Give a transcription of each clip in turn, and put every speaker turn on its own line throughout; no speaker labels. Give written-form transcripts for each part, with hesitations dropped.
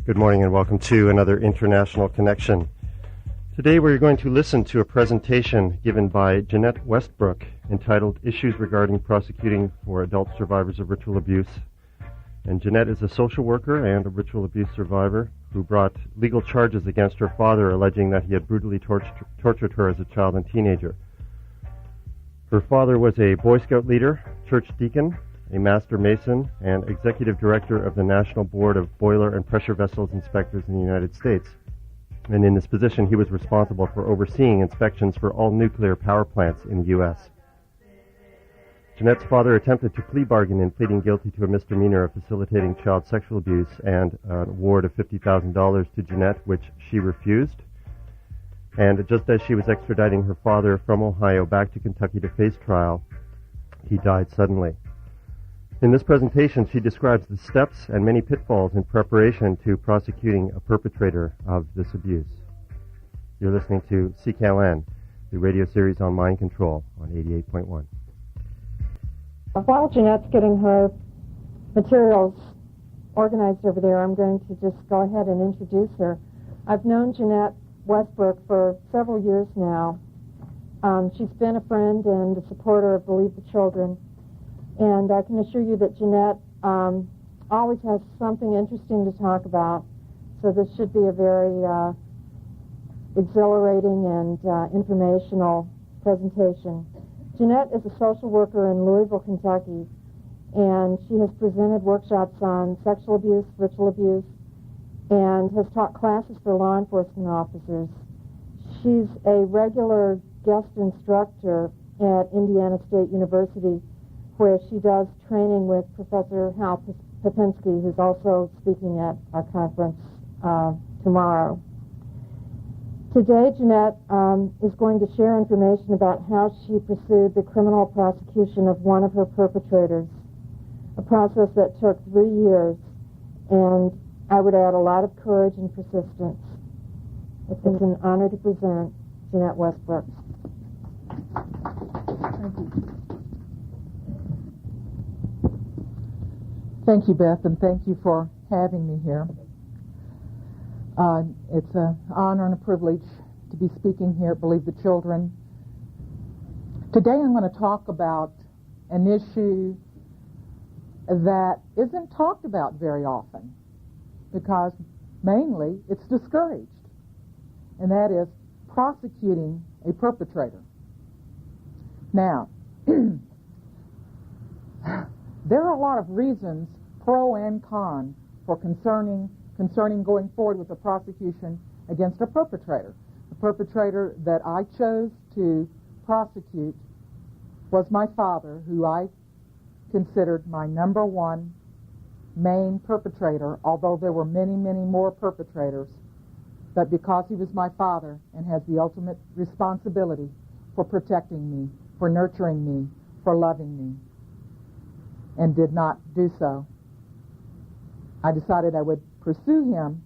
Good morning and welcome to another International Connection. Today we're going to listen to a presentation given by Jeanette Westbrook entitled Issues Regarding Prosecuting for Adult Survivors of Ritual Abuse. And Jeanette is a social worker and a ritual abuse survivor who brought legal charges against her father alleging that he had brutally tortured her as a child and teenager. Her father was a Boy Scout leader, church deacon, a master mason, and executive director of the National Board of Boiler and Pressure Vessels Inspectors in the United States. And in this position, he was responsible for overseeing inspections for all nuclear power plants in the U.S. Jeanette's father attempted to plea bargain in pleading guilty to a misdemeanor of facilitating child sexual abuse and an award of $50,000 to Jeanette, which she refused. And just as she was extraditing her father from Ohio back to Kentucky to face trial, he died suddenly. In this presentation, she describes the steps and many pitfalls in preparation to prosecuting a perpetrator of this abuse. You're listening to CKLN, the radio series on mind control on 88.1.
While Jeanette's getting her materials organized over there, I'm going to just go ahead and introduce her. I've known Jeanette Westbrook for several years now. She's been a friend and a supporter of Believe the Children. And I can assure you that Jeanette always has something interesting to talk about, so this should be a very exhilarating and informational presentation. Jeanette is a social worker in Louisville, Kentucky, and she has presented workshops on sexual abuse, ritual abuse, and has taught classes for law enforcement officers. She's a regular guest instructor at Indiana State University, where she does training with Professor Hal Popinski, who's also speaking at our conference tomorrow. Today, Jeanette is going to share information about how she pursued the criminal prosecution of one of her perpetrators, a process that took 3 years, and I would add a lot of courage and persistence. It's an honor to present Jeanette Westbrook.
Thank you. Thank you, Beth, and thank you for having me here. It's an honor and a privilege to be speaking here at Believe the Children. Today I'm going to talk about an issue that isn't talked about very often because mainly it's discouraged, and that is prosecuting a perpetrator. Now, there are a lot of reasons, pro and con, for concerning going forward with the prosecution against a perpetrator. The perpetrator that I chose to prosecute was my father, who I considered my number one main perpetrator, although there were many, many more perpetrators. But because he was my father and has the ultimate responsibility for protecting me, for nurturing me, for loving me, and did not do so, I decided I would pursue him.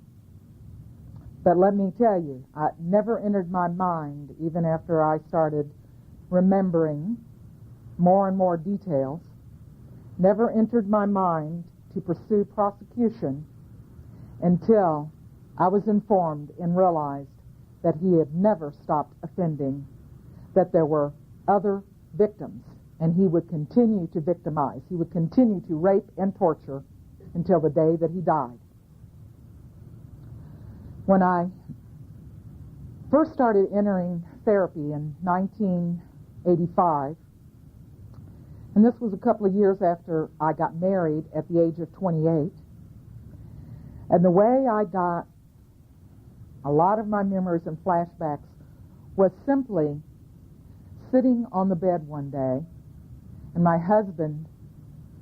But let me tell you, it never entered my mind, even after I started remembering more and more details, never entered my mind to pursue prosecution until I was informed and realized that he had never stopped offending, that there were other victims, and he would continue to victimize. He would continue to rape and torture until the day that he died. When I first started entering therapy in 1985, and this was a couple of years after I got married at the age of 28, and the way I got a lot of my memories and flashbacks was simply sitting on the bed one day and my husband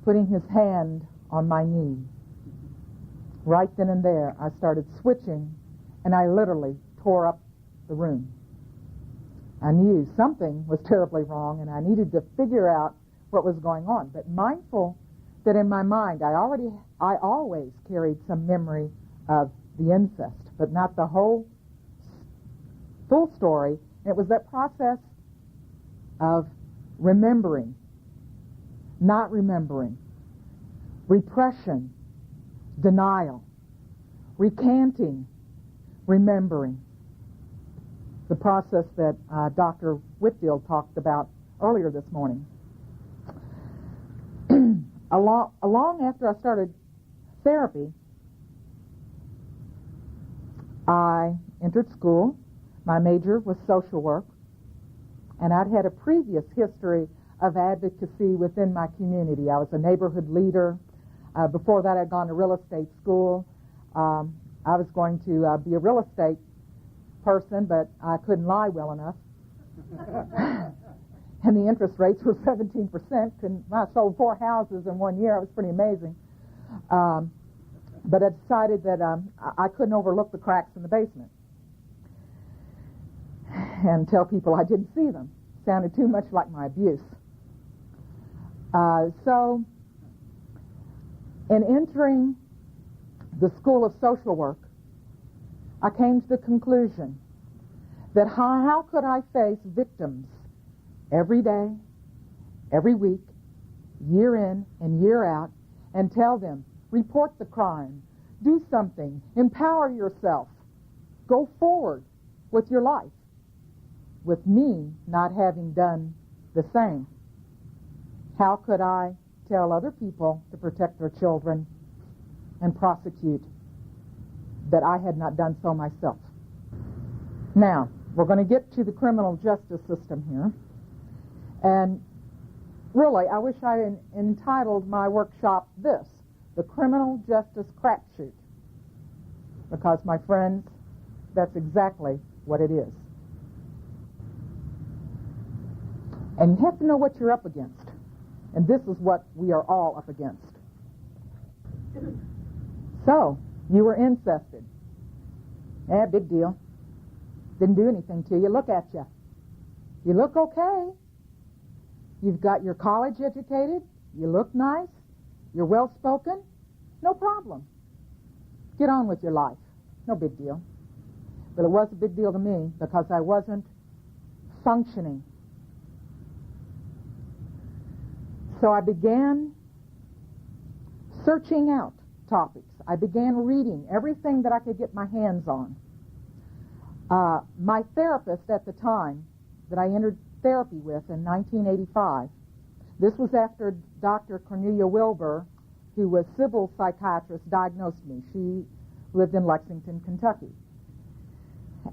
putting his hand on my knee. Right then and there, I started switching, and I literally tore up the room. I knew something was terribly wrong, and I needed to figure out what was going on. But mindful that in my mind, I always carried some memory of the incest, but not the whole full story. And it was that process of remembering, not remembering, repression, denial, recanting, remembering. The process that Dr. Whitfield talked about earlier this morning. Along after I started therapy, I entered school. My major was social work, and I'd had a previous history of advocacy within my community. I was a neighborhood leader. Before that, I'd gone to real estate school. I was going to be a real estate person, but I couldn't lie well enough. And the interest rates were 17%. I sold 4 houses in 1 year. It was pretty amazing. But I decided that I couldn't overlook the cracks in the basement and tell people I didn't see them. Sounded too much like my abuse. So, in entering the School of Social Work, I came to the conclusion that how could I face victims every day, every week, year in and year out, and tell them, report the crime, do something, empower yourself, go forward with your life, with me not having done the same. How could I tell other people to protect their children and prosecute that I had not done so myself? Now, we're going to get to the criminal justice system here. And really, I wish I had entitled my workshop this, The Criminal Justice Crapshoot. Because, my friends, that's exactly what it is. And you have to know what you're up against. And this is what we are all up against. So, you were incested. Big deal. Didn't do anything to you. Look at you. You look okay. You've got your college educated. You look nice. You're well-spoken. No problem. Get on with your life. No big deal. But it was a big deal to me because I wasn't functioning. So I began searching out topics. I began reading everything that I could get my hands on. My therapist at the time that I entered therapy with in 1985, this was after Dr. Cornelia Wilbur, who was civil psychiatrist, diagnosed me. She lived in Lexington, Kentucky.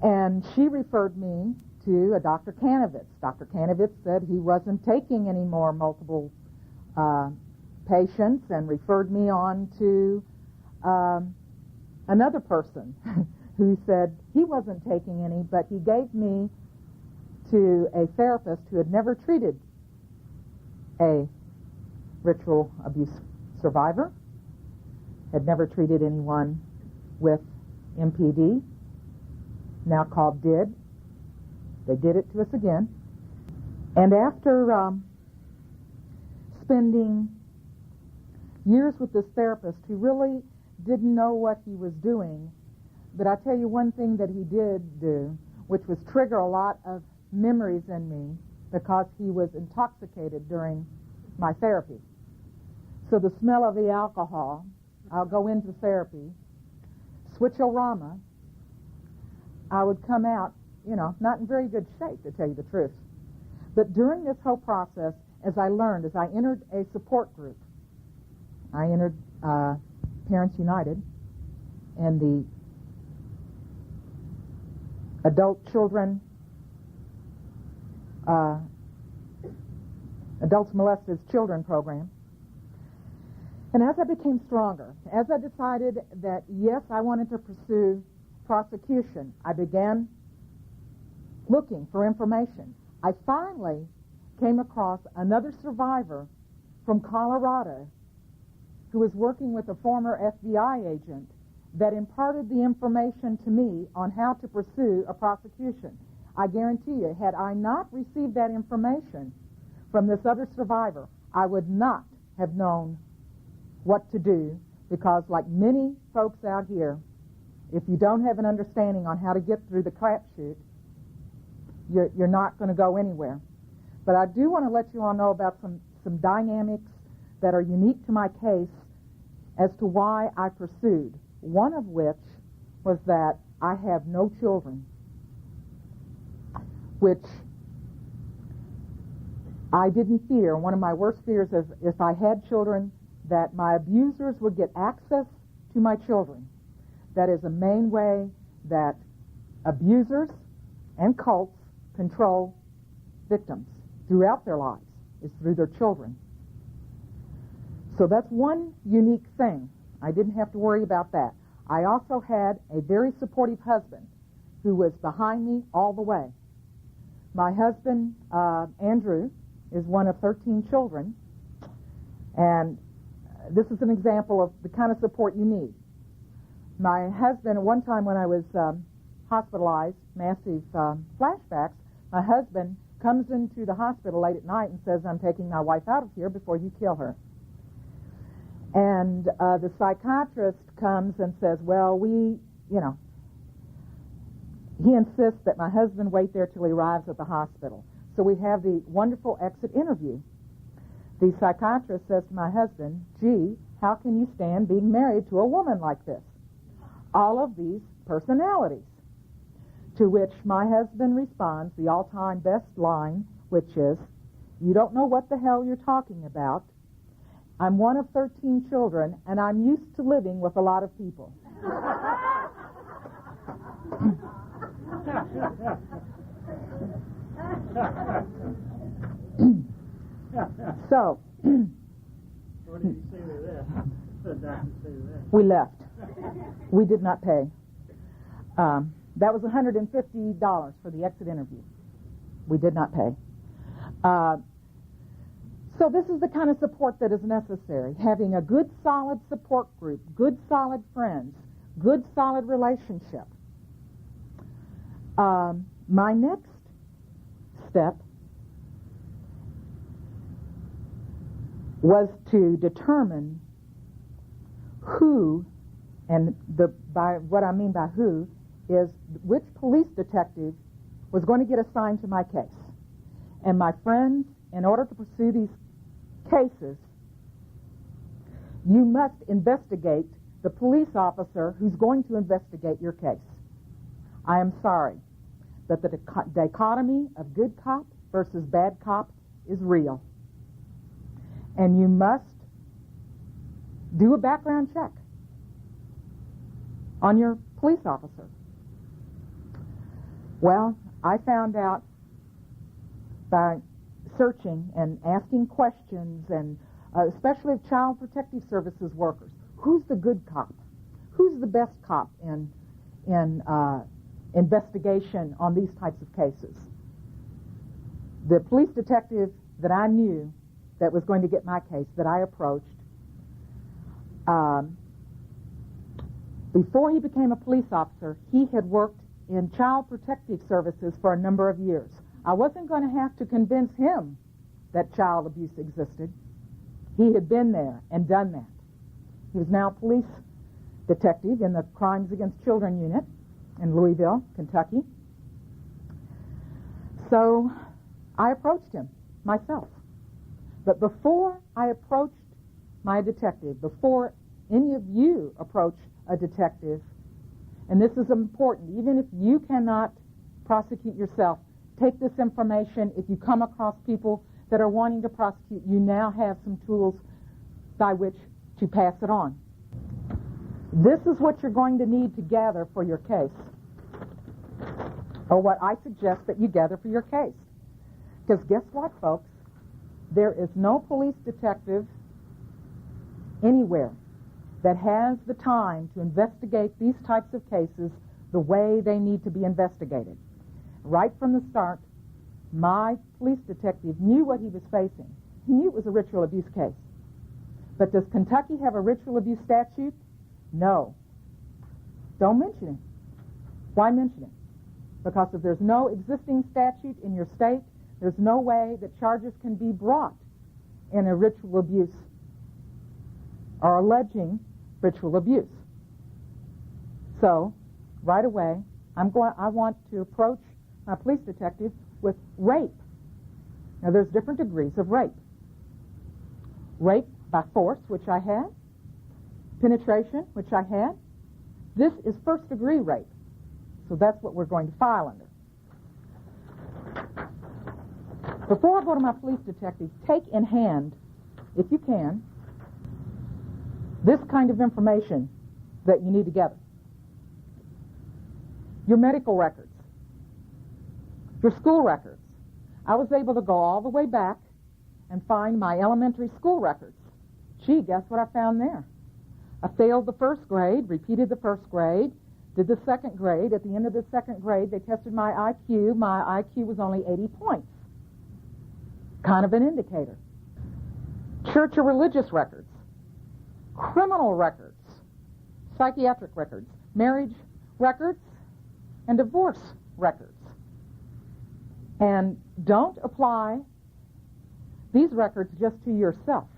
And she referred me to a Dr. Kanovitz. Dr. Kanovitz said he wasn't taking any more multiple patients and referred me on to another person who said he wasn't taking any, but he gave me to a therapist who had never treated a ritual abuse survivor, had never treated anyone with MPD, now called DID. They did it to us again. And after spending years with this therapist who really didn't know what he was doing, but I tell you one thing that he did do, which was trigger a lot of memories in me because he was intoxicated during my therapy. So the smell of the alcohol, I'll go into therapy, switch-o-rama, I would come out, not in very good shape, to tell you the truth. But during this whole process, as I learned, as I entered a support group, I entered Parents United and the Adults Molested Children program. And as I became stronger, as I decided that, yes, I wanted to pursue prosecution, I began looking for information. I finally came across another survivor from Colorado who was working with a former FBI agent that imparted the information to me on how to pursue a prosecution. I guarantee you, had I not received that information from this other survivor, I would not have known what to do, because like many folks out here, if you don't have an understanding on how to get through the crapshoot, you're not going to go anywhere. But I do want to let you all know about some dynamics that are unique to my case as to why I pursued, one of which was that I have no children, which I didn't fear. One of my worst fears is if I had children, that my abusers would get access to my children. That is a main way that abusers and cults control victims throughout their lives, is through their children. So that's one unique thing. I didn't have to worry about that. I also had a very supportive husband who was behind me all the way. My husband, Andrew, is one of 13 children, and this is an example of the kind of support you need. My husband, at one time when I was hospitalized, massive flashbacks, my husband comes into the hospital late at night and says, "I'm taking my wife out of here before you kill her." And the psychiatrist comes and says, well, he insists that my husband wait there till he arrives at the hospital. So we have the wonderful exit interview. The psychiatrist says to my husband, "Gee, how can you stand being married to a woman like this? All of these personalities." To which my husband responds, the all-time best line, which is, "You don't know what the hell you're talking about. I'm one of 13 children, and I'm used to living with a lot of people." So,
what did you say to that? What did the doctor say to that?
We left. We did not pay. That was $150 for the exit interview. We did not pay. So this is the kind of support that is necessary. Having a good, solid support group, good, solid friends, good, solid relationship. My next step was to determine who, and by what I mean by who, is which police detective was going to get assigned to my case. And my friends, in order to pursue these cases, you must investigate the police officer who's going to investigate your case. I am sorry, but the dichotomy of good cop versus bad cop is real. And you must do a background check on your police officer. Well, I found out by searching and asking questions, and especially of Child Protective Services workers, who's the good cop? Who's the best cop in investigation on these types of cases? The police detective that I knew that was going to get my case, that I approached, before he became a police officer, he had worked in Child Protective Services for a number of years. I wasn't going to have to convince him that child abuse existed. He had been there and done that. He was now a police detective in the Crimes Against Children unit in Louisville, Kentucky. So I approached him myself. But before I approached my detective, before any of you approach a detective, and this is important, even if you cannot prosecute yourself, take this information. If you come across people that are wanting to prosecute, you now have some tools by which to pass it on. This is what you're going to need to gather for your case, or what I suggest that you gather for your case. Because guess what, folks? There is no police detective anywhere that has the time to investigate these types of cases the way they need to be investigated. Right from the start, my police detective knew what he was facing. He knew it was a ritual abuse case. But does Kentucky have a ritual abuse statute? No. Don't mention it. Why mention it? Because if there's no existing statute in your state, there's no way that charges can be brought in a ritual abuse or alleging ritual abuse. So, right away, I want to approach my police detective with rape. Now, there's different degrees of rape. Rape by force, which I had. Penetration, which I had. This is first-degree rape, so that's what we're going to file under. Before I go to my police detective, take in hand, if you can, this kind of information that you need to gather. Your medical records, your school records. I was able to go all the way back and find my elementary school records. Gee, guess what I found there? I failed the first grade, repeated the first grade, did the second grade. At the end of the second grade, they tested my IQ. My IQ was only 80 points. Kind of an indicator. Church or religious records, criminal records, psychiatric records, marriage records, and divorce records. And don't apply these records just to yourself.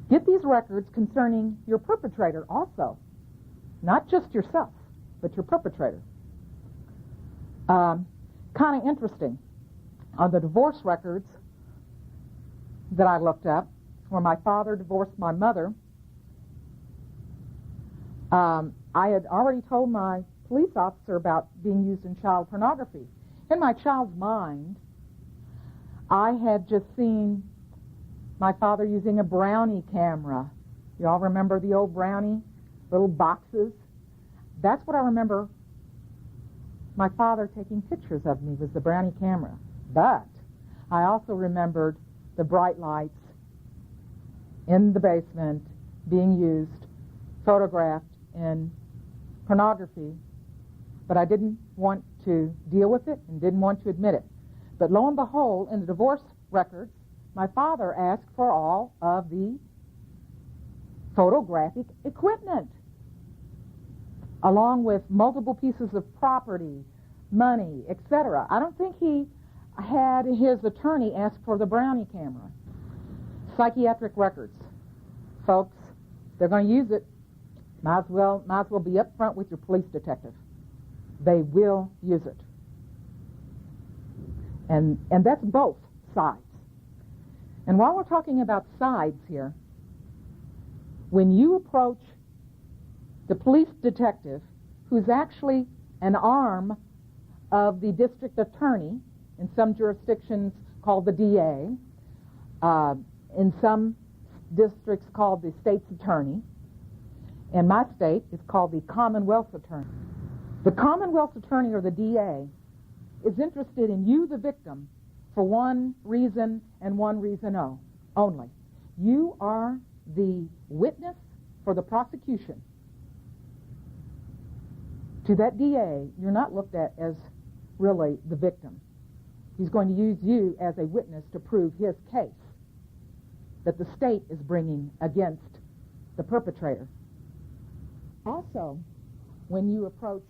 Get these records concerning your perpetrator also. Not just yourself, but your perpetrator. Kind of interesting. On the divorce records that I looked up, where my father divorced my mother, I had already told my police officer about being used in child pornography. In my child's mind, I had just seen my father using a Brownie camera. You all remember the old Brownie? Little boxes? That's what I remember my father taking pictures of me, was the Brownie camera. But I also remembered the bright lights in the basement being used, photographed in pornography, but I didn't want to deal with it and didn't want to admit it. But lo and behold, in the divorce records, my father asked for all of the photographic equipment, along with multiple pieces of property, money, etc. I don't think he had his attorney ask for the Brownie camera. Psychiatric records. Folks, they're going to use it. Might as well be up front with your police detective. They will use it. And that's both sides. And while we're talking about sides here, when you approach the police detective, who's actually an arm of the district attorney, in some jurisdictions called the DA, in some districts called the state's attorney. In my state, it's called the Commonwealth's attorney. The Commonwealth's attorney, or the DA, is interested in you, the victim, for one reason and one reason only. You are the witness for the prosecution. To that DA, you're not looked at as really the victim. He's going to use you as a witness to prove his case that the state is bringing against the perpetrator. Also, when you approach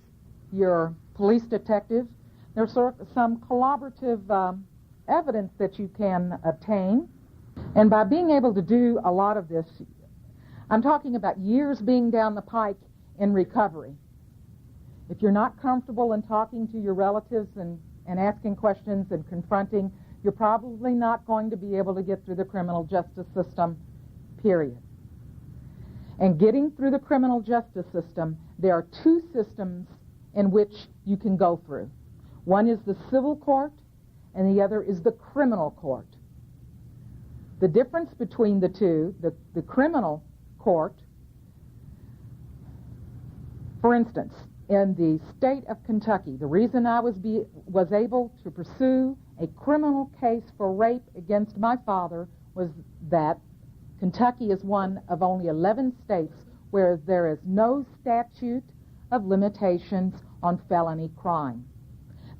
your police detective, there's some collaborative evidence that you can obtain. And by being able to do a lot of this, I'm talking about years being down the pike in recovery. If you're not comfortable in talking to your relatives and asking questions and confronting, you're probably not going to be able to get through the criminal justice system, period. And getting through the criminal justice system, there are two systems in which you can go through. One is the civil court, and the other is the criminal court. The difference between the two, the criminal court, for instance, in the state of Kentucky, the reason I was able to pursue a criminal case for rape against my father was that Kentucky is one of only 11 states where there is no statute of limitations on felony crime.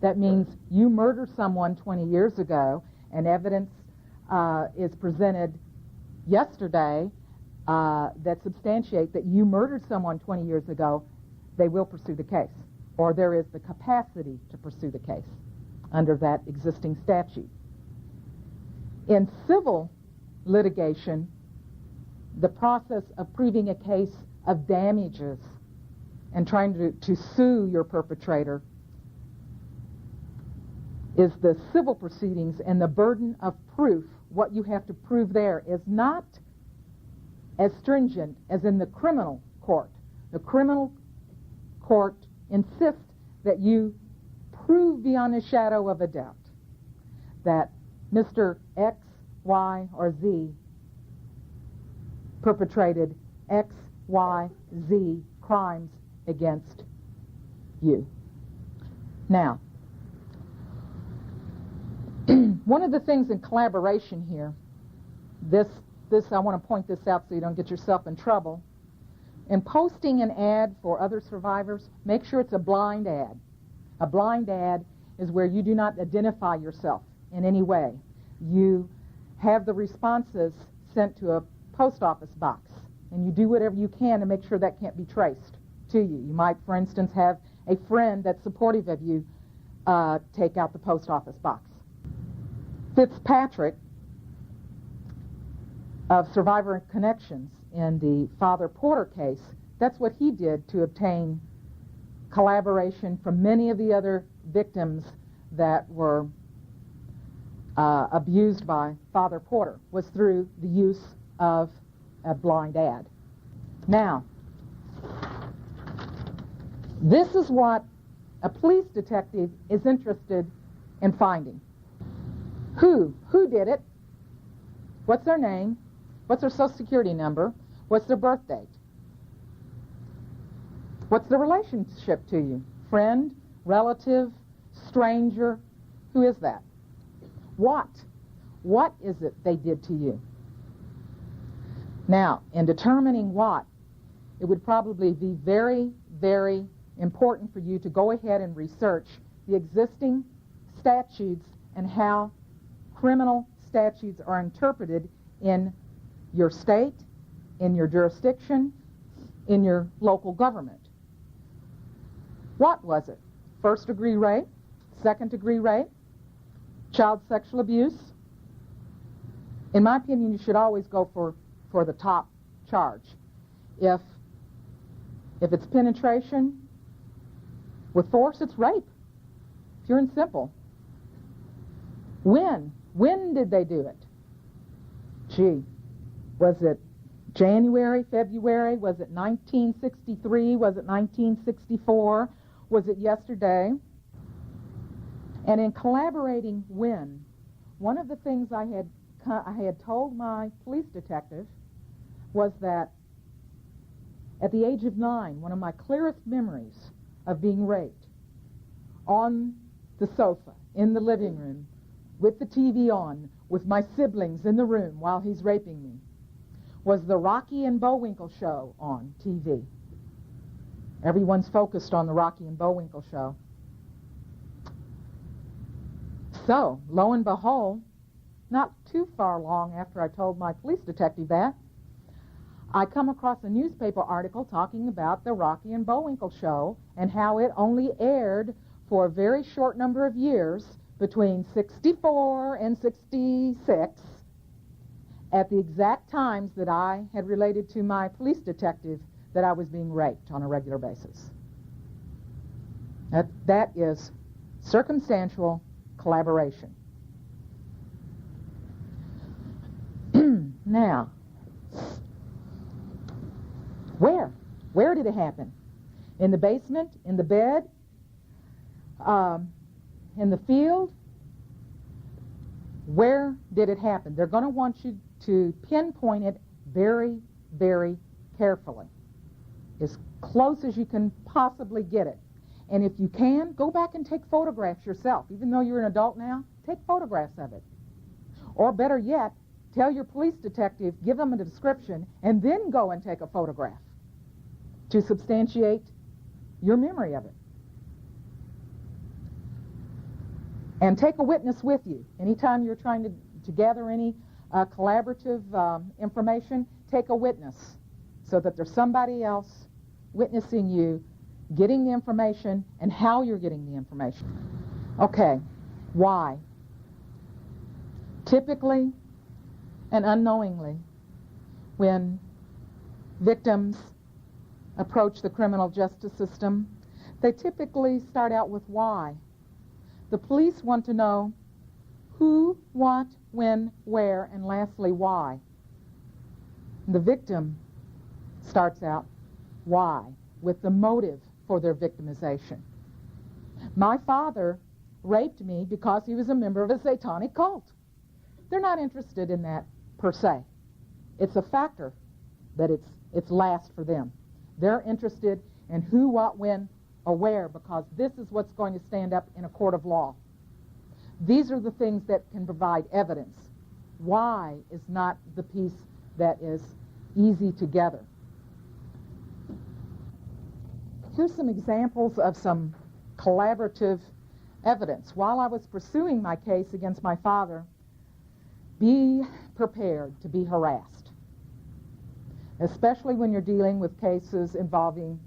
That means you murder someone 20 years ago and evidence is presented yesterday that substantiate that you murdered someone 20 years ago, they will pursue the case, or there is the capacity to pursue the case under that existing statute. In civil litigation, the process of proving a case of damages and trying to sue your perpetrator is the civil proceedings, and the burden of proof, what you have to prove there, is not as stringent as in the criminal court. The criminal court insists that you prove beyond a shadow of a doubt that Mr. X, Y, or Z perpetrated X, Y, Z crimes against you. Now, one of the things in collaboration here, this I want to point this out so you don't get yourself in trouble. In posting an ad for other survivors, make sure it's a blind ad. A blind ad is where you do not identify yourself in any way. You have the responses sent to a post office box, and you do whatever you can to make sure that can't be traced to you. You might, for instance, have a friend that's supportive of you take out the post office box. Fitzpatrick of Survivor Connections in the Father Porter case, that's what he did to obtain collaboration from many of the other victims that were abused by Father Porter, was through the use of a blind ad. Now, this is what a police detective is interested in finding. Who did it? What's their name? What's their social security number? What's their birth date? What's the relationship to you? Friend, relative, stranger? Who is that? What? What is it they did to you? Now, in determining what, it would probably be very, very important for you to go ahead and research the existing statutes and how criminal statutes are interpreted in your state, in your jurisdiction, in your local government. What was it? First-degree rape, second-degree rape, child sexual abuse? In my opinion, you should always go for the top charge. If it's penetration with force, it's rape. Pure and simple. When did they do it? Gee, was it January, February? Was it 1963? Was it 1964? Was it yesterday? And in collaborating when, one of the things I had told my police detective was that at the age of 9, one of my clearest memories of being raped on the sofa in the living room with the TV on, with my siblings in the room while he's raping me, was the Rocky and Bullwinkle show on TV. Everyone's focused on the Rocky and Bullwinkle show. So, lo and behold, not too far long after I told my police detective that, I come across a newspaper article talking about the Rocky and Bullwinkle show and how it only aired for a very short number of years between 64 and 66 at the exact times that I had related to my police detective that I was being raped on a regular basis. That is circumstantial collaboration. Now, where did it happen? In the basement? In the bed? In the field? Where did it happen? They're going to want you to pinpoint it very, very carefully, as close as you can possibly get it. And if you can, go back and take photographs yourself. Even though you're an adult now, take photographs of it. Or better yet, tell your police detective, give them a description, and then go and take a photograph to substantiate your memory of it. And take a witness with you. Anytime you're trying to gather any collaborative information, take a witness so that there's somebody else witnessing you, getting the information, and how you're getting the information. Okay, why? Typically and unknowingly, when victims approach the criminal justice system, they typically start out with why. The police want to know who, what, when, where, and lastly, why. The victim starts out, why? with the motive for their victimization. My father raped me because he was a member of a satanic cult. They're not interested in that per se. It's a factor that it's last for them. They're interested in who, what, when, or where, because this is what's going to stand up in a court of law. These are the things that can provide evidence. Why is not the piece that is easy to gather. Here's some examples of some collaborative evidence. While I was pursuing my case against my father, be prepared to be harassed, especially when you're dealing with cases involving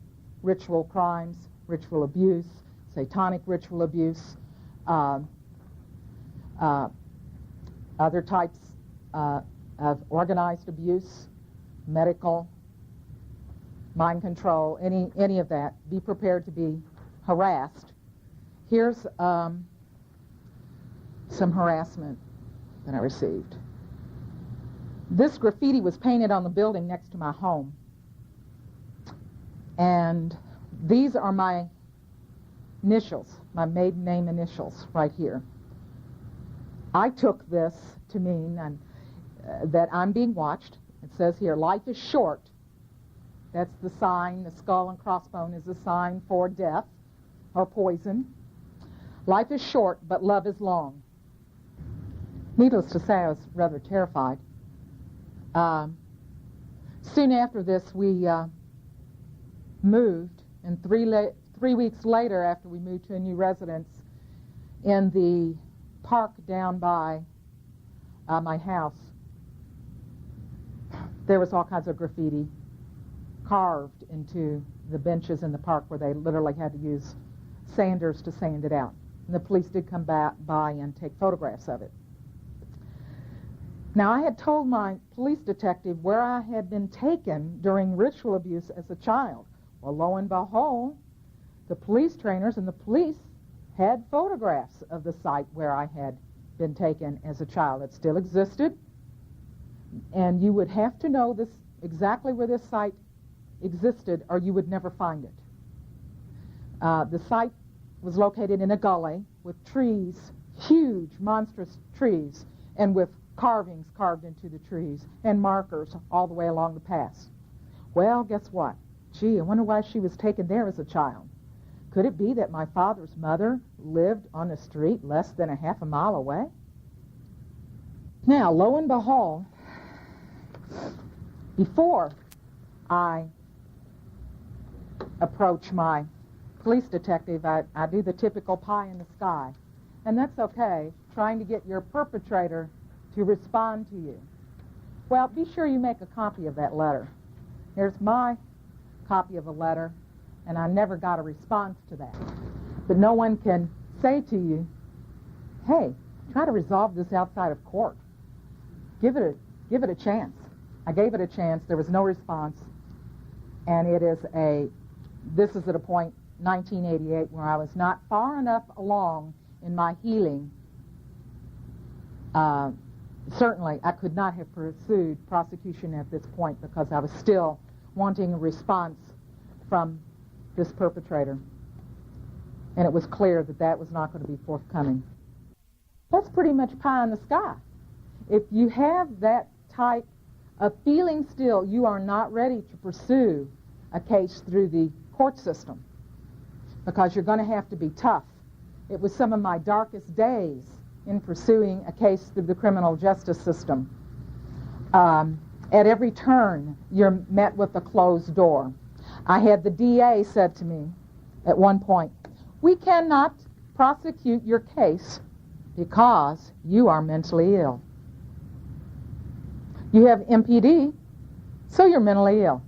ritual crimes, ritual abuse, satanic ritual abuse, other types of organized abuse, medical, mind control, any of that. Be prepared to be harassed. Here's some harassment that I received. This graffiti was painted on the building next to my home. And these are my initials, my maiden name initials right here. I took this to mean that I'm being watched. It says here, life is short. That's the sign. The skull and crossbone is a sign for death or poison. Life is short, but love is long. Needless to say, I was rather terrified. Soon after this, we moved, and 3 weeks later, after we moved to a new residence, in the park down by my house, there was all kinds of graffiti carved into the benches in the park where they literally had to use sanders to sand it out. And the police did come by and take photographs of it. Now, I had told my police detective where I had been taken during ritual abuse as a child. Well, lo and behold, the police trainers and the police had photographs of the site where I had been taken as a child. It still existed, and you would have to know this exactly where this site existed, or you would never find it. The site was located in a gully with trees, huge, monstrous trees, and with carvings carved into the trees and markers all the way along the paths. Well, guess what? Gee, I wonder why she was taken there as a child. Could it be that my father's mother lived on a street less than a half a mile away? Now, lo and behold, before I approach my police detective, I do the typical pie in the sky. And that's okay, trying to get your perpetrator to respond to you. Well, be sure you make a copy of that letter. Here's my copy of a letter, and I never got a response to that. But no one can say to you, hey, try to resolve this outside of court. Give it a chance. I gave it a chance. There was no response. And this is at a point, 1988, where I was not far enough along in my healing. Certainly, I could not have pursued prosecution at this point because I was still wanting a response from this perpetrator. And it was clear that that was not going to be forthcoming. That's pretty much pie in the sky. If you have that type of feeling still, you are not ready to pursue a case through the court system because you're going to have to be tough. It was some of my darkest days in pursuing a case through the criminal justice system. At every turn, you're met with a closed door. I had the DA said to me at one point, we cannot prosecute your case because you are mentally ill. You have MPD, so you're mentally ill.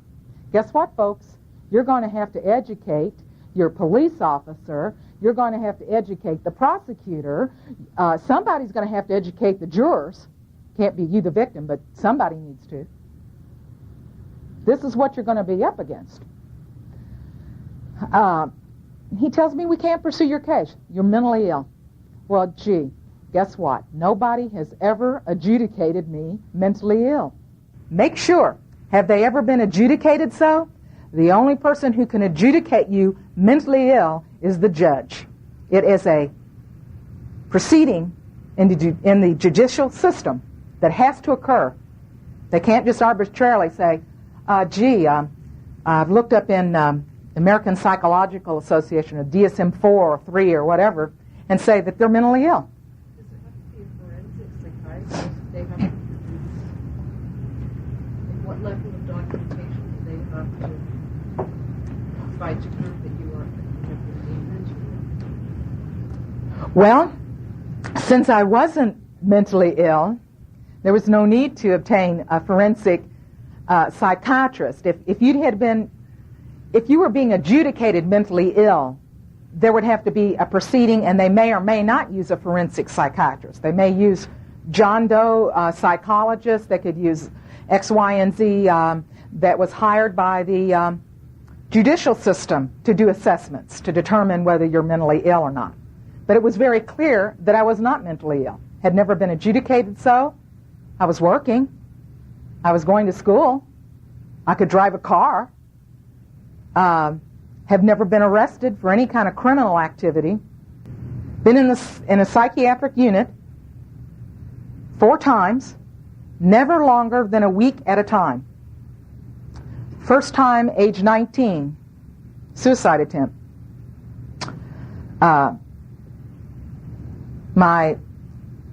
Guess what, folks? You're going to have to educate your police officer. You're going to have to educate the prosecutor. Somebody's going to have to educate the jurors. Can't be you, the victim, but somebody needs to. This is what you're going to be up against. He tells me we can't pursue your case. You're mentally ill. Well, gee, guess what? Nobody has ever adjudicated me mentally ill. Make sure. Have they ever been adjudicated so? The only person who can adjudicate you mentally ill is the judge. It is a proceeding in the judicial system that has to occur. They can't just arbitrarily say, I've looked up in American Psychological Association or DSM-4 or 3 or whatever, and say that they're mentally ill.
Does it have to be a forensic psychiatrist? They have to produce, what level of documentation do they have to provide to prove that you are mentally?
Well, since I wasn't mentally ill, there was no need to obtain a forensic psychiatrist. If you were being adjudicated mentally ill, there would have to be a proceeding, and they may or may not use a forensic psychiatrist. They may use John Doe psychologists. They could use X, Y, and Z that was hired by the judicial system to do assessments to determine whether you're mentally ill or not. But it was very clear that I was not mentally ill. Had never been adjudicated so. I was working. I was going to school. I could drive a car. Have never been arrested for any kind of criminal activity. Been in a psychiatric unit 4 times, never longer than a week at a time. First time, age 19, suicide attempt. My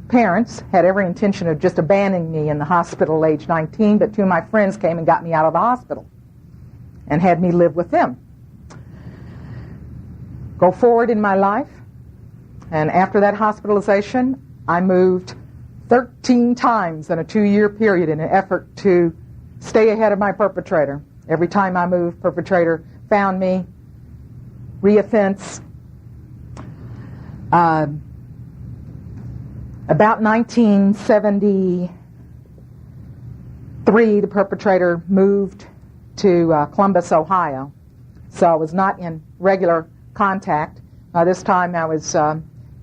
parents had every intention of just abandoning me in the hospital at age 19, but 2 of my friends came and got me out of the hospital and had me live with them. Go forward in my life, and after that hospitalization, I moved 13 times in a 2-year period in an effort to stay ahead of my perpetrator. Every time I moved, perpetrator found me, reoffense. About 1973, the perpetrator moved to Columbus, Ohio. So I was not in regular contact. By this time I was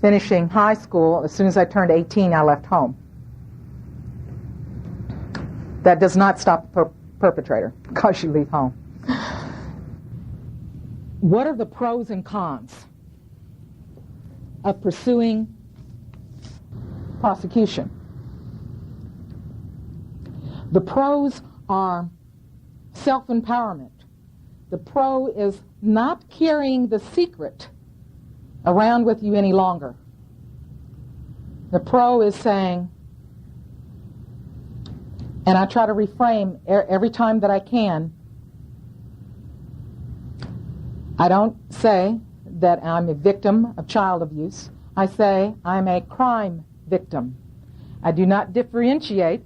finishing high school. As soon as I turned 18, I left home. That does not stop the perpetrator because you leave home. What are the pros and cons of pursuing prosecution? The pros are self-empowerment. The pro is not carrying the secret around with you any longer. The pro is saying, and I try to reframe every time that I can, I don't say that I'm a victim of child abuse. I say I'm a crime victim. I do not differentiate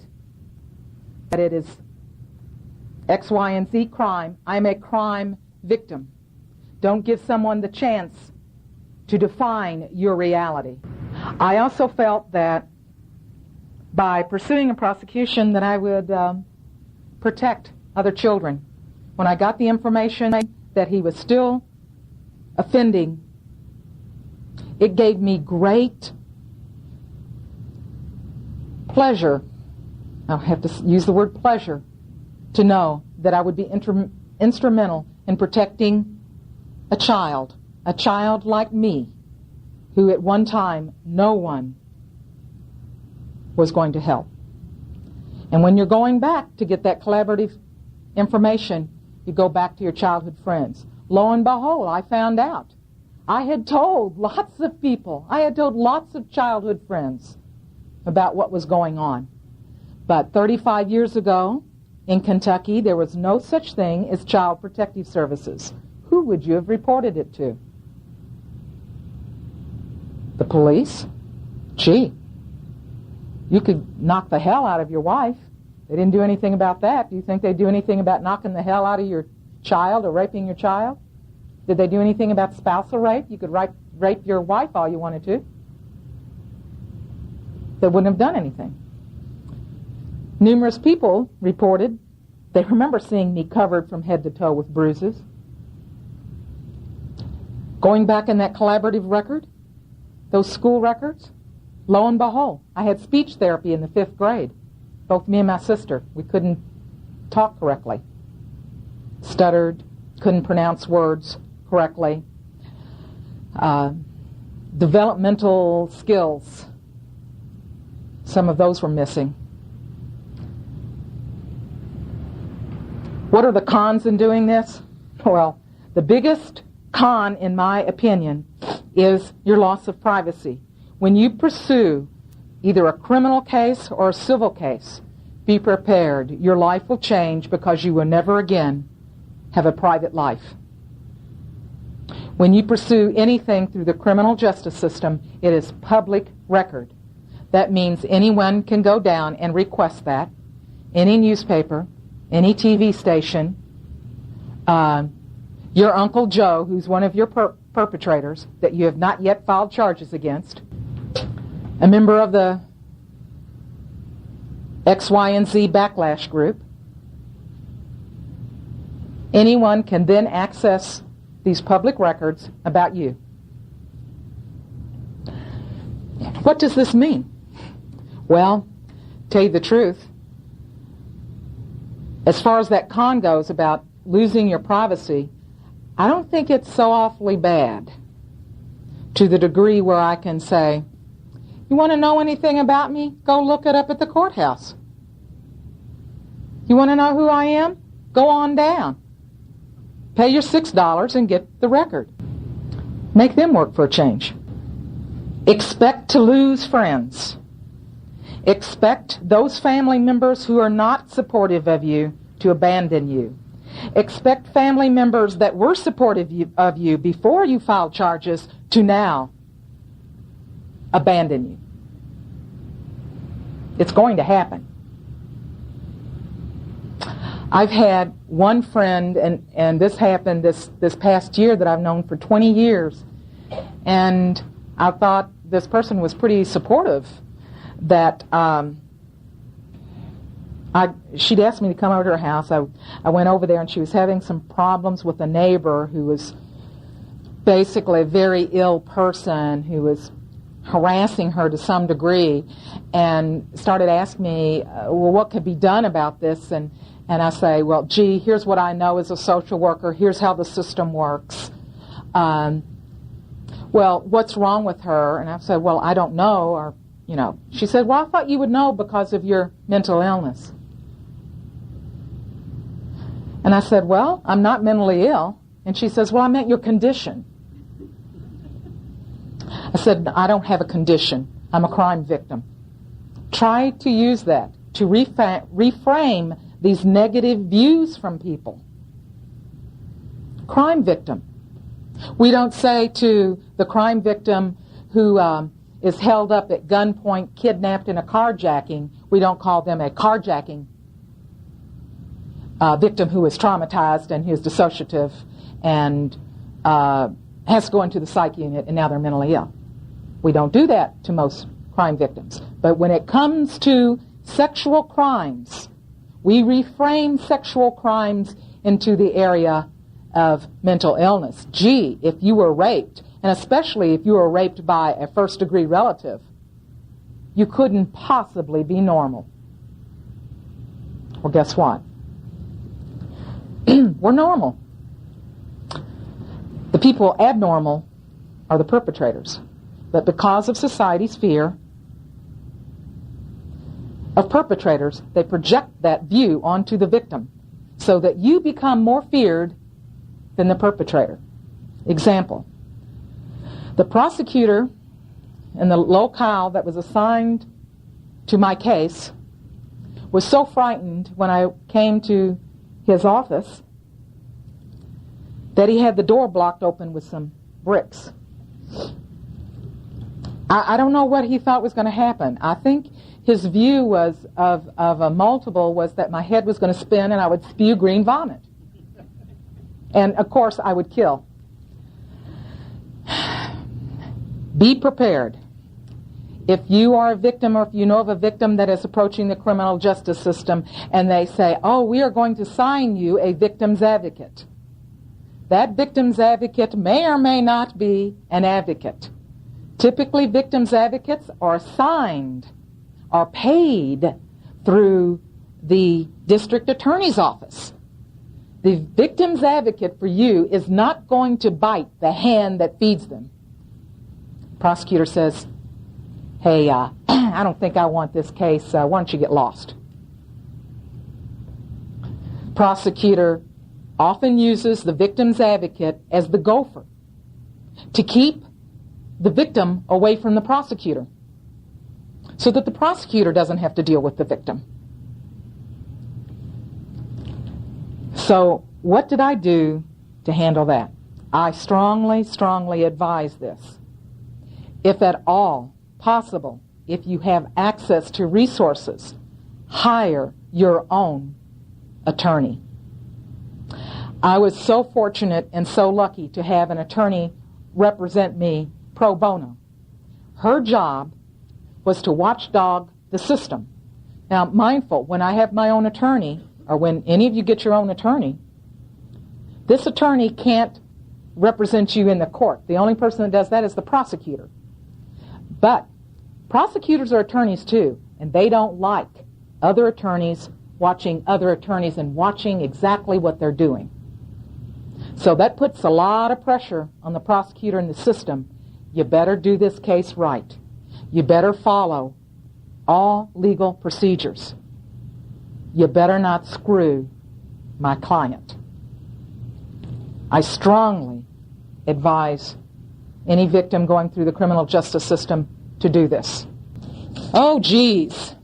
that it is X, Y, and Z crime. I'm a crime victim. Don't give someone the chance to define your reality. I also felt that by pursuing a prosecution that I would protect other children. When I got the information that he was still offending, it gave me great pleasure, I'll have to use the word pleasure, to know that I would be instrumental in protecting a child like me, who at one time no one was going to help. And when you're going back to get that collaborative information, you go back to your childhood friends. Lo and behold, I found out. I had told lots of people, I had told lots of childhood friends about what was going on. But 35 years ago, in Kentucky, there was no such thing as Child Protective Services. Who would you have reported it to? The police? Gee, you could knock the hell out of your wife. They didn't do anything about that. Do you think they'd do anything about knocking the hell out of your child or raping your child? Did they do anything about spousal rape? You could rape your wife all you wanted to. They wouldn't have done anything. Numerous people reported they remember seeing me covered from head to toe with bruises. Going back in that collaborative record, those school records, lo and behold, I had speech therapy in the 5th grade. Both me and my sister, we couldn't talk correctly. Stuttered, couldn't pronounce words correctly. Developmental skills, some of those were missing. What are the cons in doing this? Well, the biggest con, in my opinion, is your loss of privacy. When you pursue either a criminal case or a civil case, be prepared. Your life will change because you will never again have a private life. When you pursue anything through the criminal justice system, it is public record. That means anyone can go down and request that. Any newspaper, any TV station, your Uncle Joe, who's one of your perpetrators that you have not yet filed charges against, a member of the X, Y, and Z backlash group. Anyone can then access these public records about you. What does this mean? Well, tell you the truth, as far as that con goes about losing your privacy, I don't think it's so awfully bad to the degree where I can say, you want to know anything about me? Go look it up at the courthouse. You want to know who I am? Go on down. Pay your $6 and get the record. Make them work for a change. Expect to lose friends. Expect those family members who are not supportive of you to abandon you. Expect family members that were supportive of you before you filed charges to now abandon you. It's going to happen. I've had one friend, and this happened this past year, that I've known for 20 years, and I thought this person was pretty supportive, that she'd asked me to come over to her house. I went over there, and she was having some problems with a neighbor who was basically a very ill person who was harassing her to some degree, and started asking me, well, what could be done about this? And I say, well, gee, here's what I know as a social worker. Here's how the system works. Well, what's wrong with her? And I said, well, I don't know. Or, she said, well, I thought you would know because of your mental illness. And I said, well, I'm not mentally ill. And she says, well, I meant your condition. I said, I don't have a condition. I'm a crime victim. Try to use that to reframe these negative views from people. Crime victim. We don't say to the crime victim who is held up at gunpoint, kidnapped in a carjacking, we don't call them a carjacking victim who is traumatized and who is dissociative and has to go into the psych unit and now they're mentally ill. We don't do that to most crime victims. But when it comes to sexual crimes, we reframe sexual crimes into the area of mental illness. Gee, if you were raped, and especially if you were raped by a first-degree relative, you couldn't possibly be normal. Well, guess what? We're normal. The people abnormal are the perpetrators. But because of society's fear of perpetrators, they project that view onto the victim so that you become more feared than the perpetrator. Example, the prosecutor in the locale that was assigned to my case was so frightened when I came to his office that he had the door blocked open with some bricks. I don't know what he thought was going to happen. I think his view was of a multiple was that my head was going to spin and I would spew green vomit. And, of course, I would kill. Be prepared. If you are a victim or if you know of a victim that is approaching the criminal justice system and they say, oh, we are going to assign you a victim's advocate. That victim's advocate may or may not be an advocate. Typically, victims' advocates are assigned, are paid through the district attorney's office. The victim's advocate for you is not going to bite the hand that feeds them. Prosecutor says, hey, I don't think I want this case. Why don't you get lost? Prosecutor often uses the victim's advocate as the gopher to keep the victim away from the prosecutor so that the prosecutor doesn't have to deal with the victim. So what did I do to handle that? I strongly, strongly advise this. If at all possible, if you have access to resources, hire your own attorney. I was so fortunate and so lucky to have an attorney represent me pro bono. Her job was to watchdog the system. Now, mindful, when I have my own attorney, or when any of you get your own attorney, this attorney can't represent you in the court. The only person that does that is the prosecutor. But prosecutors are attorneys too, and they don't like other attorneys watching other attorneys and watching exactly what they're doing. So that puts a lot of pressure on the prosecutor and the system. You better do this case right. You better follow all legal procedures. You better not screw my client. I strongly advise any victim going through the criminal justice system to do this. Oh, geez.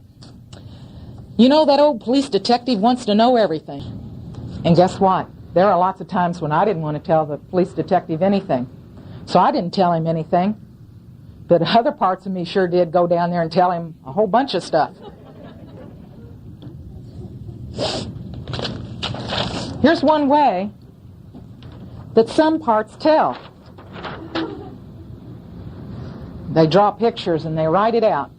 You know, that old police detective wants to know everything. And guess what? There are lots of times when I didn't want to tell the police detective anything. So I didn't tell him anything. But other parts of me sure did go down there and tell him a whole bunch of stuff. Here's one way that some parts tell. They draw pictures and they write it out.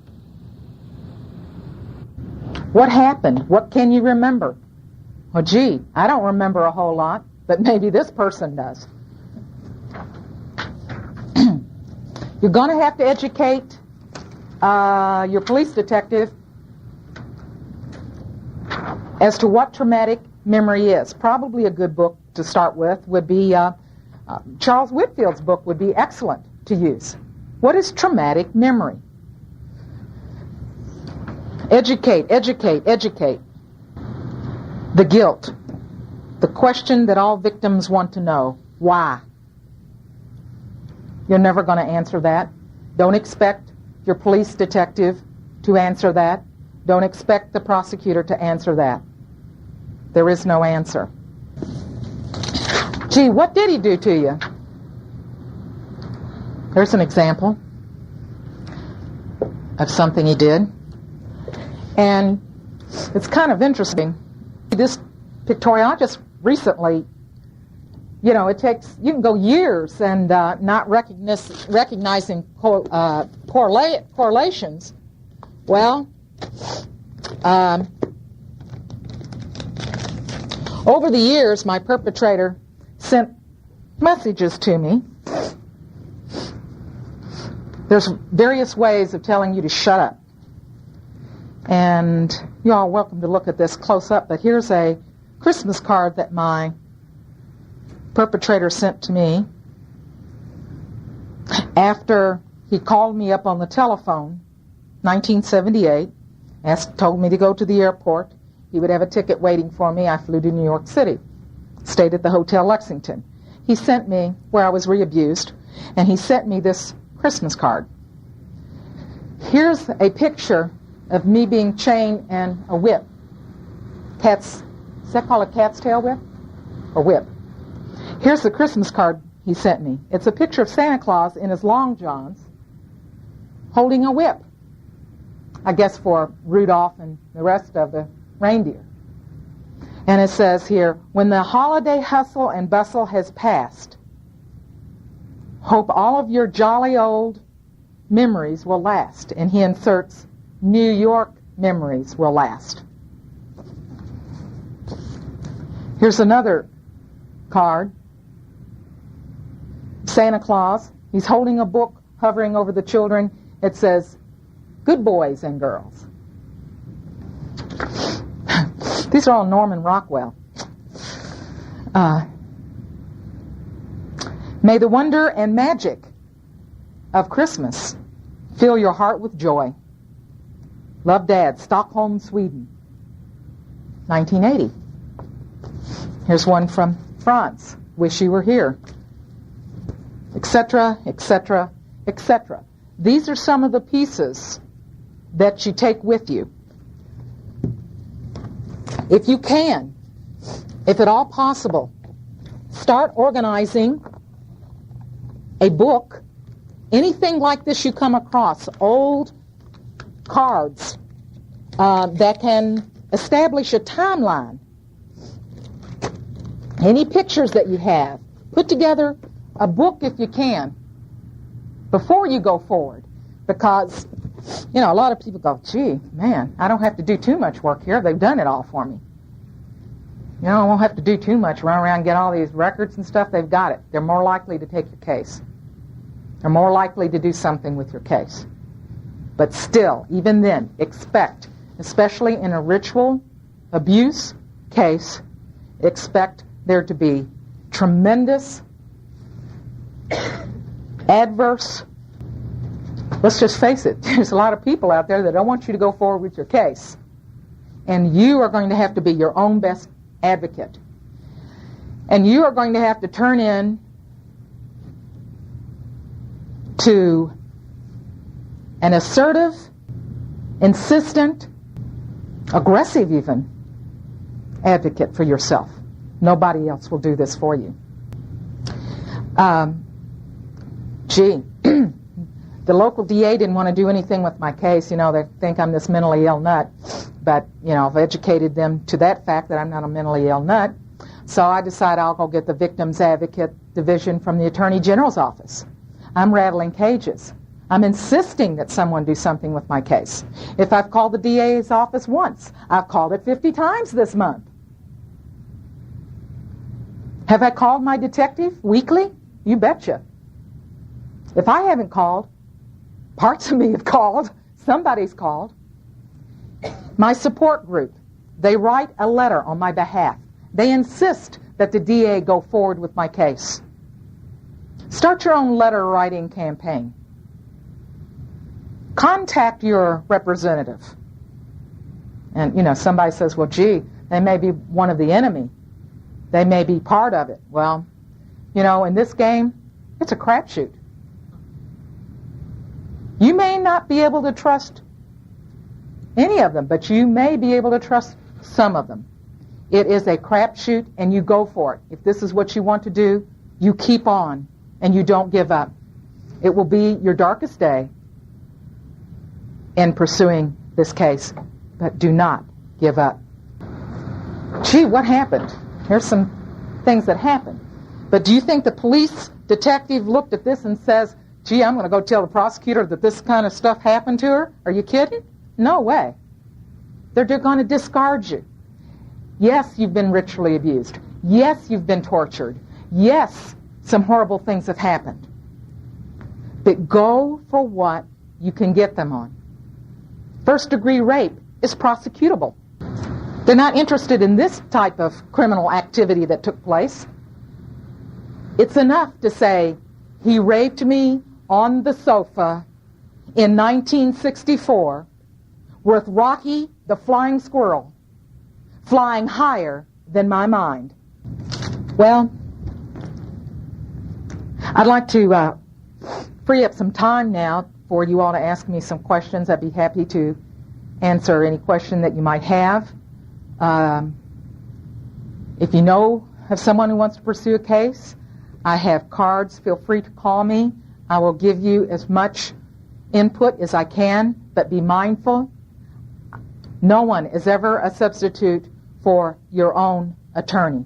What happened? What can you remember? Well, gee, I don't remember a whole lot, but maybe this person does. You're going to have to educate your police detective as to what traumatic memory is. Probably a good book to start with would be Charles Whitfield's book would be excellent to use. What is traumatic memory? Educate, educate, educate. The guilt. The question that all victims want to know. Why? You're never going to answer that. Don't expect your police detective to answer that. Don't expect the prosecutor to answer that. There is no answer. Gee, what did he do to you? There's an example of something he did. And it's kind of interesting. This pictorial, I just recently, you know, it takes, you can go years and not recognizing correlations. Well, over the years, my perpetrator sent messages to me. There's various ways of telling you to shut up. And you're all welcome to look at this close up, but here's a Christmas card that my perpetrator sent to me after he called me up on the telephone, 1978, told me to go to the airport. He would have a ticket waiting for me. I flew to New York City, stayed at the Hotel Lexington. He sent me, where I was re-abused, and he sent me this Christmas card. Here's a picture of me being chained and a whip. Is that called a cat's tail whip? Or whip? Here's the Christmas card he sent me. It's a picture of Santa Claus in his long johns holding a whip. I guess for Rudolph and the rest of the reindeer. And it says here, when the holiday hustle and bustle has passed, hope all of your jolly old memories will last. And he inserts, New York memories will last. Here's another card. Santa Claus. He's holding a book hovering over the children. It says, good boys and girls. These are all Norman Rockwell. May the wonder and magic of Christmas fill your heart with joy. Love, Dad, Stockholm, Sweden, 1980. Here's one from France. Wish you were here. Etc., etc., etc. These are some of the pieces that you take with you. If you can, if at all possible, start organizing a book, anything like this you come across, old cards that can establish a timeline, any pictures that you have, put together a book if you can before you go forward, because a lot of people go, gee, man, I don't have to do too much work here. They've done it all for me. I won't have to do too much, run around and get all these records and stuff. They've got it. They're more likely to take your case. They're more likely to do something with your case. But still, even then, expect, especially in a ritual abuse case, expect there to be tremendous, adverse, let's just face it, there's a lot of people out there that don't want you to go forward with your case. And you are going to have to be your own best advocate. And you are going to have to turn in to an assertive, insistent, aggressive even, advocate for yourself. Nobody else will do this for you. The local DA didn't want to do anything with my case. They think I'm this mentally ill nut. But, I've educated them to that fact that I'm not a mentally ill nut. So I decided I'll go get the Victims Advocate Division from the Attorney General's office. I'm rattling cages. I'm insisting that someone do something with my case. If I've called the DA's office once, I've called it 50 times this month. Have I called my detective weekly? You betcha. If I haven't called, parts of me have called. Somebody's called. My support group, they write a letter on my behalf. They insist that the DA go forward with my case. Start your own letter writing campaign. Contact your representative. And, somebody says, well, gee, they may be one of the enemy. They may be part of it. Well, in this game, it's a crapshoot. You may not be able to trust any of them, but you may be able to trust some of them. It is a crapshoot, and you go for it. If this is what you want to do, you keep on, and you don't give up. It will be your darkest day in pursuing this case, but do not give up. Gee, what happened? Here's some things that happened. But do you think the police detective looked at this and says, gee, I'm going to go tell the prosecutor that this kind of stuff happened to her? Are you kidding? No way. They're going to discard you. Yes, you've been ritually abused. Yes, you've been tortured. Yes, some horrible things have happened. But go for what you can get them on. First-degree rape is prosecutable. They're not interested in this type of criminal activity that took place. It's enough to say, he raped me on the sofa in 1964 with Rocky the Flying Squirrel flying higher than my mind. Well, I'd like to free up some time now for you all to ask me some questions. I'd be happy to answer any question that you might have. If you know of someone who wants to pursue a case, I have cards. Feel free to call me. I will give you as much input as I can, but be mindful. No one is ever a substitute for your own attorney.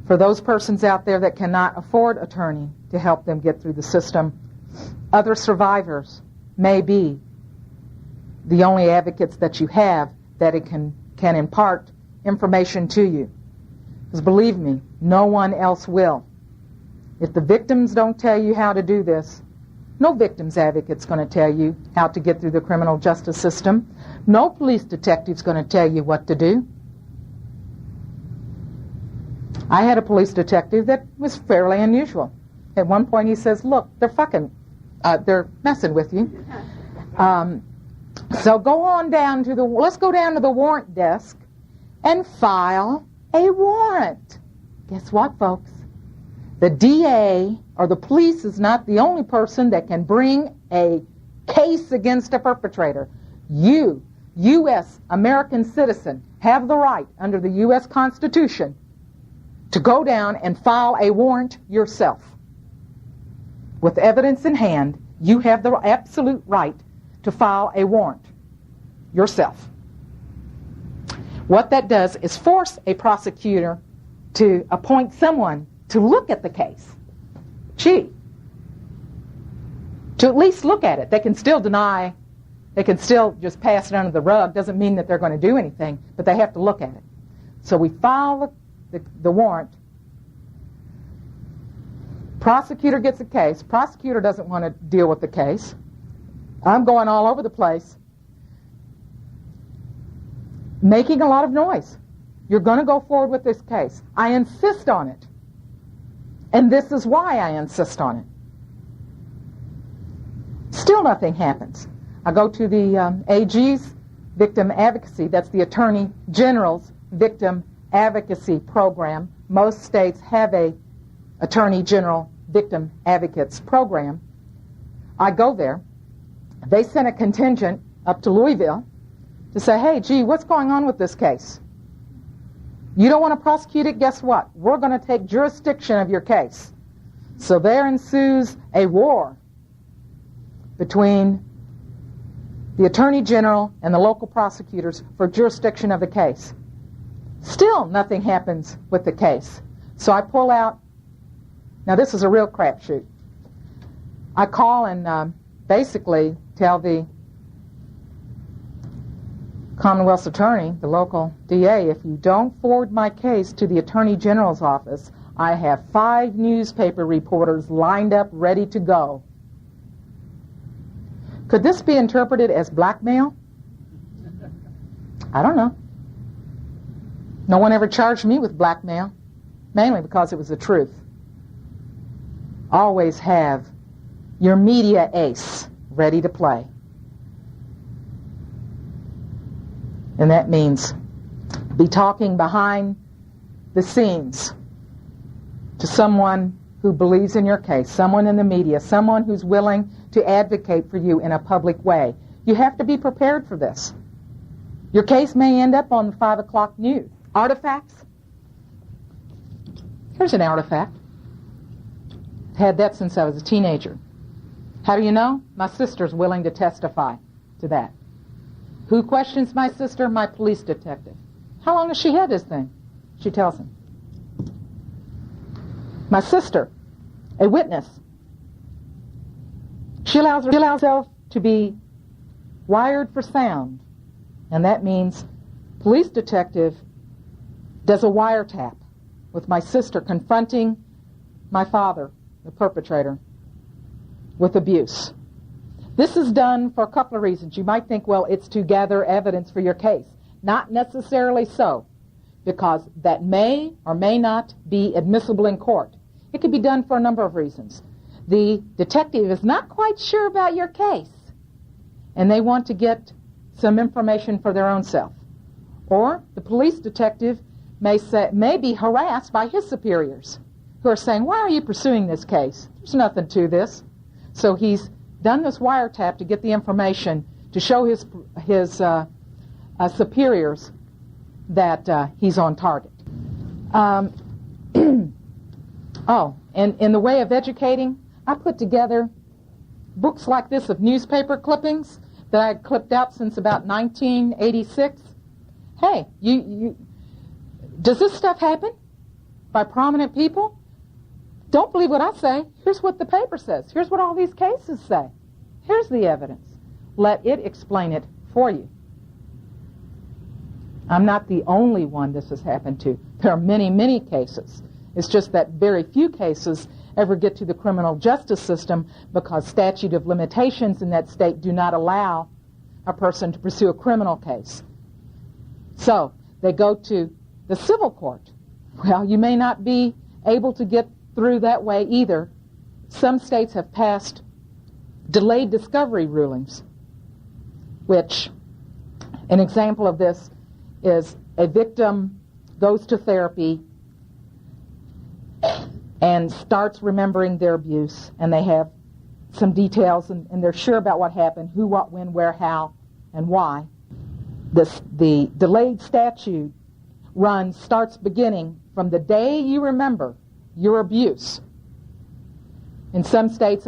For those persons out there that cannot afford attorney to help them get through the system, other survivors may be the only advocates that you have that it can impart information to you. Because believe me, no one else will. If the victims don't tell you how to do this, no victims advocate's going to tell you how to get through the criminal justice system. No police detective's going to tell you what to do. I had a police detective that was fairly unusual. At one point he says, look, they're messing with you. So go on down to let's go down to the warrant desk and file a warrant. Guess what, folks? The DA or the police is not the only person that can bring a case against a perpetrator. You, U.S. American citizen, have the right under the U.S. Constitution to go down and file a warrant yourself. With evidence in hand, you have the absolute right to file a warrant yourself. What that does is force a prosecutor to appoint someone to look at the case. To at least look at it. They can still deny, they can still just pass it under the rug. Doesn't mean that they're going to do anything, but they have to look at it. So we file the warrant. Prosecutor gets a case. Prosecutor doesn't want to deal with the case. I'm going all over the place, making a lot of noise. You're going to go forward with this case. I insist on it. And this is why I insist on it. Still nothing happens. I go to the AG's Victim Advocacy, that's the Attorney General's Victim Advocacy Program. Most states have a Attorney General Victim Advocates Program. I go there. They sent a contingent up to Louisville to say, hey, gee, what's going on with this case? You don't want to prosecute it? Guess what? We're going to take jurisdiction of your case. So there ensues a war between the Attorney General and the local prosecutors for jurisdiction of the case. Still nothing happens with the case. So I pull out. Now this is a real crapshoot. I call and basically tell the Commonwealth's attorney, the local DA, if you don't forward my case to the Attorney General's office, I have 5 newspaper reporters lined up ready to go. Could this be interpreted as blackmail? I don't know. No one ever charged me with blackmail, mainly because it was the truth. Always have your media ace ready to play. And that means be talking behind the scenes to someone who believes in your case, someone in the media, someone who's willing to advocate for you in a public way. You have to be prepared for this. Your case may end up on the 5 o'clock news. Artifacts? Here's an artifact. I've had that since I was a teenager. How do you know? My sister's willing to testify to that. Who questions my sister? My police detective. How long has she had this thing? She tells him. My sister, a witness. She allows herself to be wired for sound. And that means police detective does a wiretap with my sister confronting my father, the perpetrator, with abuse. This is done for a couple of reasons. You might think, well, it's to gather evidence for your case. Not necessarily so, because that may or may not be admissible in court. It could be done for a number of reasons. The detective is not quite sure about your case, and they want to get some information for their own self. Or the police detective may be harassed by his superiors, who are saying, why are you pursuing this case? There's nothing to this. So he's done this wiretap to get the information to show his superiors that he's on target. Oh, and in the way of educating, I put together books like this of newspaper clippings that I had clipped out since about 1986. Hey, does this stuff happen by prominent people? Don't believe what I say. Here's what the paper says. Here's what all these cases say. Here's the evidence. Let it explain it for you. I'm not the only one this has happened to. There are many, many cases. It's just that very few cases ever get to the criminal justice system because statute of limitations in that state do not allow a person to pursue a criminal case. So they go to the civil court. Well, you may not be able to get through that way either. Some states have passed delayed discovery rulings, which an example of this is a victim goes to therapy and starts remembering their abuse, and they have some details, and they're sure about what happened, who, what, when, where, how, and why. The delayed statute starts beginning from the day you remember your abuse. In some states,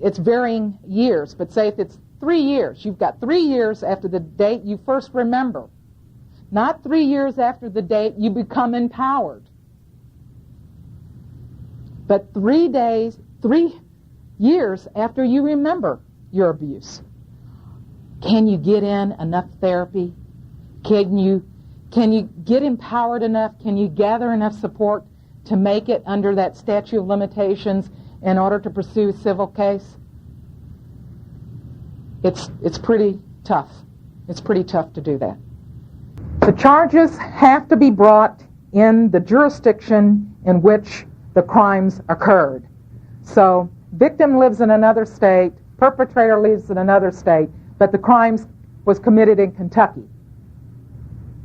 it's varying years, but say if it's 3 years, you've got 3 years after the date you first remember, not 3 years after the date you become empowered, but 3 years after you remember your abuse. Can you get in enough therapy? Can you get empowered enough? Can you gather enough support to make it under that statute of limitations in order to pursue a civil case? It's pretty tough. It's pretty tough to do that. The charges have to be brought in the jurisdiction in which the crimes occurred. So, victim lives in another state, perpetrator lives in another state, but the crimes was committed in Kentucky.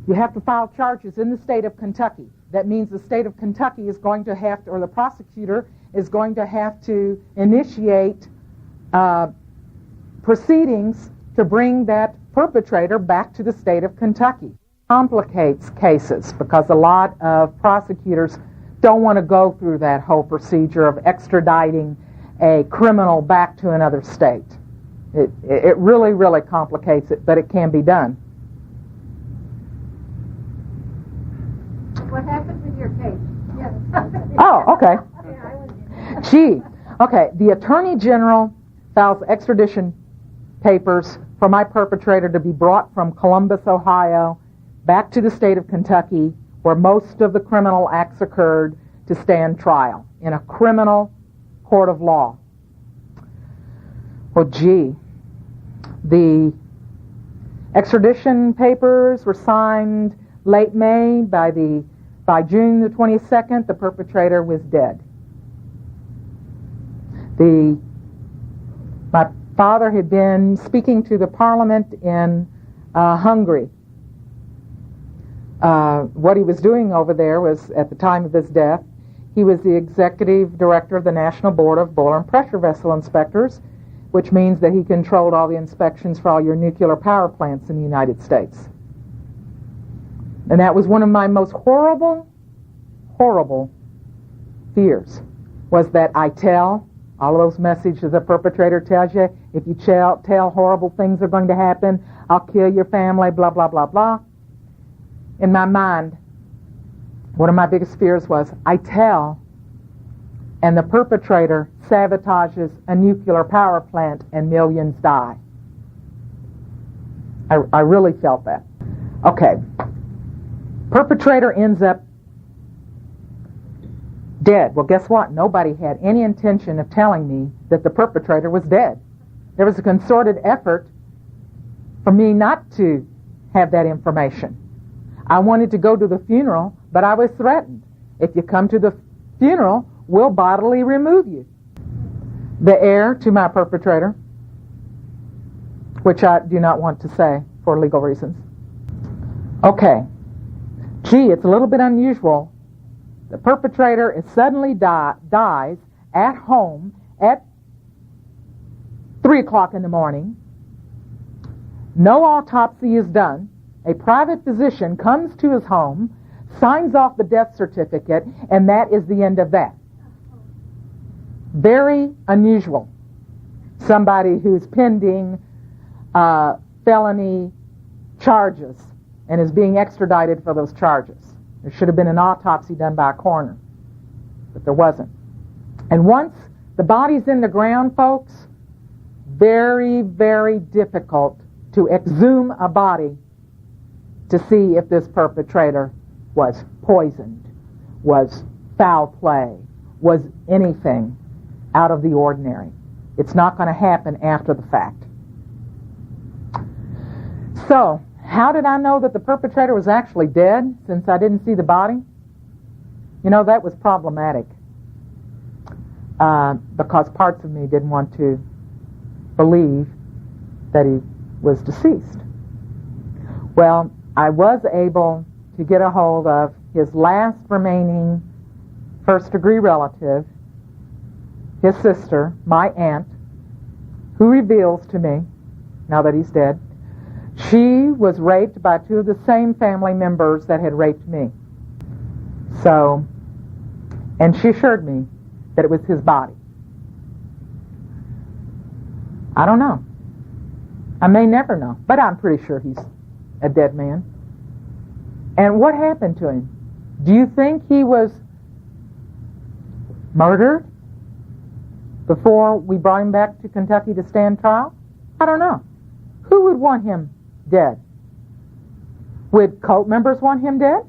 You have to file charges in the state of Kentucky. That means the state of Kentucky is going to have to, or the prosecutor is going to have to initiate proceedings to bring that perpetrator back to the state of Kentucky. Complicates cases because a lot of prosecutors don't want to go through that whole procedure of extraditing a criminal back to another state. It really, really complicates it, but it can be done.
What happened with your case? Yes.
Oh, okay. Gee, okay. The Attorney General files extradition papers for my perpetrator to be brought from Columbus, Ohio, back to the state of Kentucky, where most of the criminal acts occurred, to stand trial in a criminal court of law. Well, gee, the extradition papers were signed late May. By June the 22nd, the perpetrator was dead. My father had been speaking to the parliament in Hungary. What he was doing over there was, at the time of his death, he was the executive director of the National Board of Boiler and Pressure Vessel Inspectors, which means that he controlled all the inspections for all your nuclear power plants in the United States. And that was one of my most horrible fears, was that I tell all of those messages the perpetrator tells you, if you tell horrible things are going to happen, I'll kill your family, blah, blah, blah, blah. In my mind, one of my biggest fears was, I tell, and the perpetrator sabotages a nuclear power plant and millions die. I really felt that. Okay. Perpetrator ends up dead. Well, guess what? Nobody had any intention of telling me that the perpetrator was dead. There was a concerted effort for me not to have that information. I wanted to go to the funeral, but I was threatened. If you come to the funeral, we'll bodily remove you. The heir to my perpetrator, which I do not want to say for legal reasons. Okay. Gee, it's a little bit unusual. The perpetrator is suddenly dies at home at 3 o'clock in the morning. No autopsy is done. A private physician comes to his home, signs off the death certificate, and that is the end of that. Very unusual. Somebody who's pending felony charges and is being extradited for those charges. There should have been an autopsy done by a coroner, but there wasn't. And once the body's in the ground, folks, very, very difficult to exhume a body to see if this perpetrator was poisoned, was foul play, was anything out of the ordinary. It's not going to happen after the fact. So, how did I know that the perpetrator was actually dead, since I didn't see the body? You know, that was problematic because parts of me didn't want to believe that he was deceased. Well, I was able to get a hold of his last remaining first-degree relative, his sister, my aunt, who reveals to me, now that he's dead, she was raped by two of the same family members that had raped me. So, and she assured me that it was his body. I don't know. I may never know, but I'm pretty sure he's a dead man. And what happened to him? Do you think he was murdered before we brought him back to Kentucky to stand trial? I don't know. Who would want him dead? Would cult members want him dead?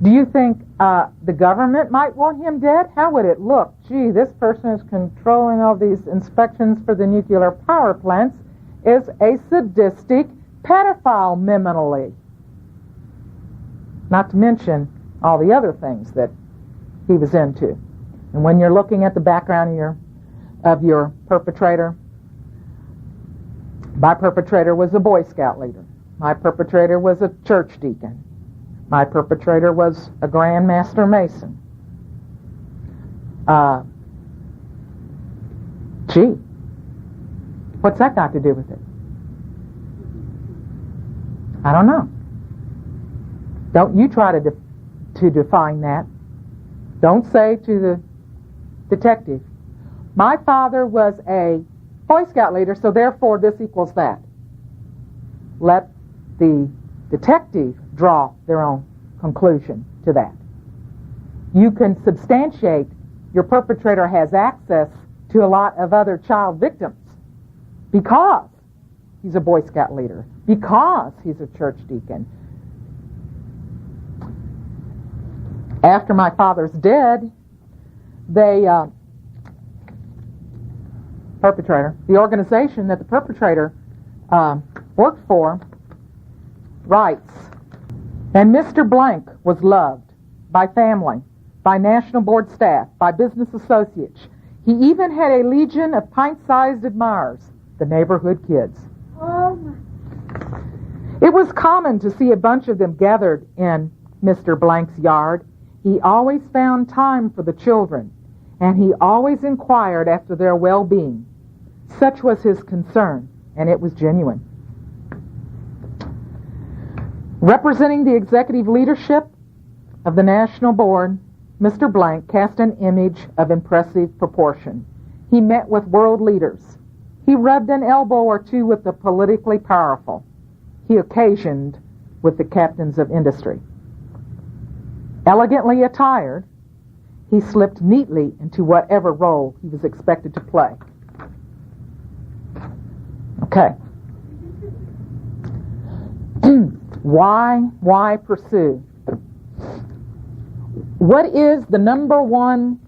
Do you think the government might want him dead? How would it look? Gee, this person is controlling all these inspections for the nuclear power plants, is a sadistic pedophile mentally. Not to mention all the other things that he was into. And when you're looking at the background of your perpetrator, my perpetrator was a Boy Scout leader. My perpetrator was a church deacon. My perpetrator was a Grand Master Mason. Gee, what's that got to do with it? I don't know. Don't you try to define that. Don't say to the detective, my father was a Boy Scout leader, so therefore this equals that. Let the detective draw their own conclusion to that. You can substantiate your perpetrator has access to a lot of other child victims because he's a Boy Scout leader, because he's a church deacon. After my father's dead, the organization that the perpetrator worked for, writes, and Mr. Blank was loved by family, by national board staff, by business associates. He even had a legion of pint-sized admirers, the neighborhood kids. It was common to see a bunch of them gathered in Mr. Blank's yard. He always found time for the children, and he always inquired after their well-being. Such was his concern, and it was genuine. Representing the executive leadership of the National Board, Mr. Blank cast an image of impressive proportion. He met with world leaders. He rubbed an elbow or two with the politically powerful. He occasioned with the captains of industry. Elegantly attired, he slipped neatly into whatever role he was expected to play. Okay. Why pursue? What is the number one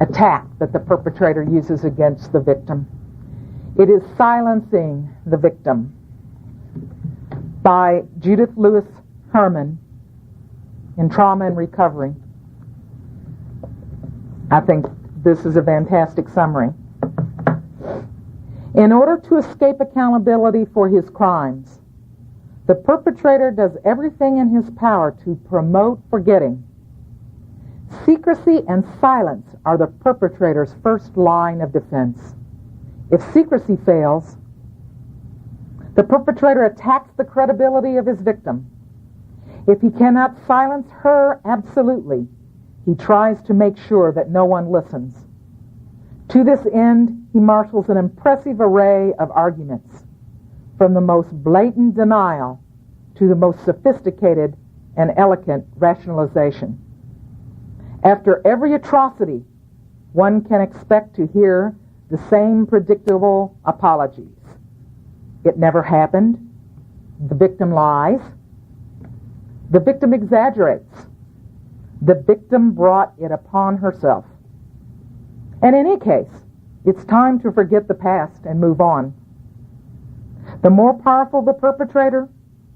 attack that the perpetrator uses against the victim? It is silencing the victim. By Judith Lewis Herman in Trauma and Recovery. I think this is a fantastic summary. In order to escape accountability for his crimes, the perpetrator does everything in his power to promote forgetting. Secrecy and silence are the perpetrator's first line of defense. If secrecy fails, the perpetrator attacks the credibility of his victim. If he cannot silence her absolutely, he tries to make sure that no one listens. To this end, he marshals an impressive array of arguments, from the most blatant denial to the most sophisticated and elegant rationalization. After every atrocity, one can expect to hear the same predictable apologies. It never happened. The victim lies. The victim exaggerates. The victim brought it upon herself. And in any case, it's time to forget the past and move on. The more powerful the perpetrator,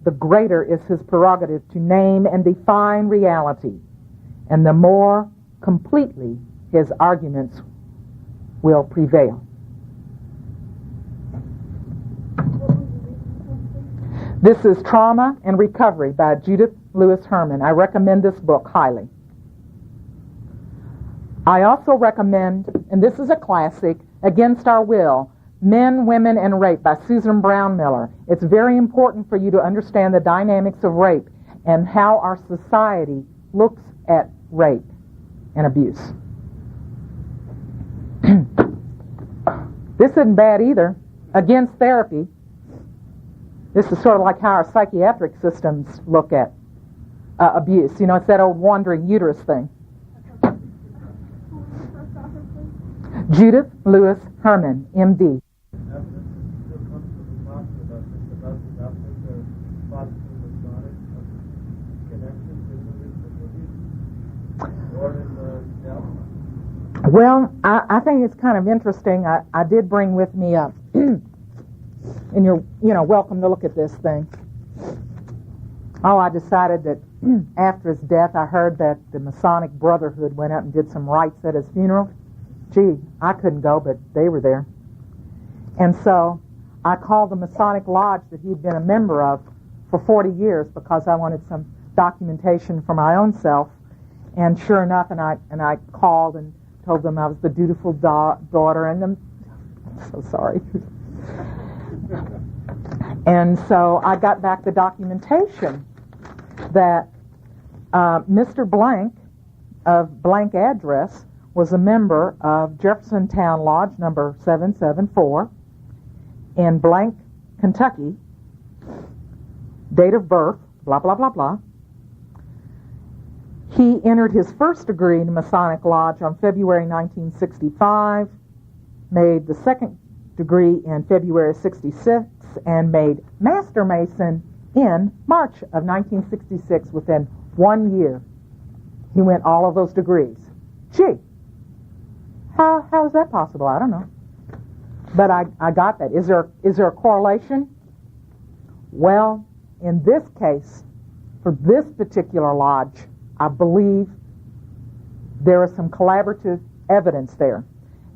the greater is his prerogative to name and define reality, and the more completely his arguments will prevail. This is Trauma and Recovery by Judith Lewis Herman. I recommend this book highly. I also recommend, and this is a classic, Against Our Will, Men, Women, and Rape by Susan Brown Miller. It's very important for you to understand the dynamics of rape and how our society looks at rape and abuse. This isn't bad either. Against Therapy. This is sort of like how our psychiatric systems look at abuse. You know, it's that old wandering uterus thing. Judith Lewis Herman, M.D. Well, I think it's kind of interesting. I did bring with me a, and you're welcome to look at this thing. Oh, I decided that after his death, I heard that the Masonic Brotherhood went up and did some rites at his funeral. Gee, I couldn't go, but they were there. And so I called the Masonic Lodge that he'd been a member of for 40 years because I wanted some documentation for my own self. And sure enough, and I called and told them I was the dutiful daughter, and I'm so sorry. And so I got back the documentation that Mr. Blank of blank address was a member of Jeffersontown Lodge number 774 in blank, Kentucky, date of birth, blah, blah, blah, blah. He entered his first degree in the Masonic Lodge on February 1965, made the second degree in February 66, and made Master Mason in March of 1966. Within 1 year, he went all of those degrees. Gee, how is that possible? I don't know. But I got that. Is there a correlation? Well, in this case, for this particular lodge, I believe there is some collaborative evidence there.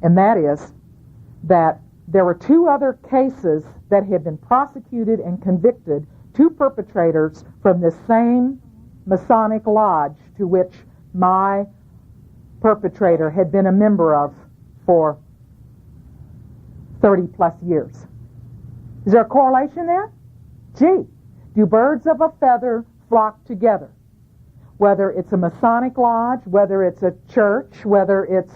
And that is that there were two other cases that had been prosecuted and convicted, two perpetrators from the same Masonic lodge to which my perpetrator had been a member of for 30 plus years. Is there a correlation there? Gee, do birds of a feather flock together? Whether it's a Masonic lodge, whether it's a church, whether it's,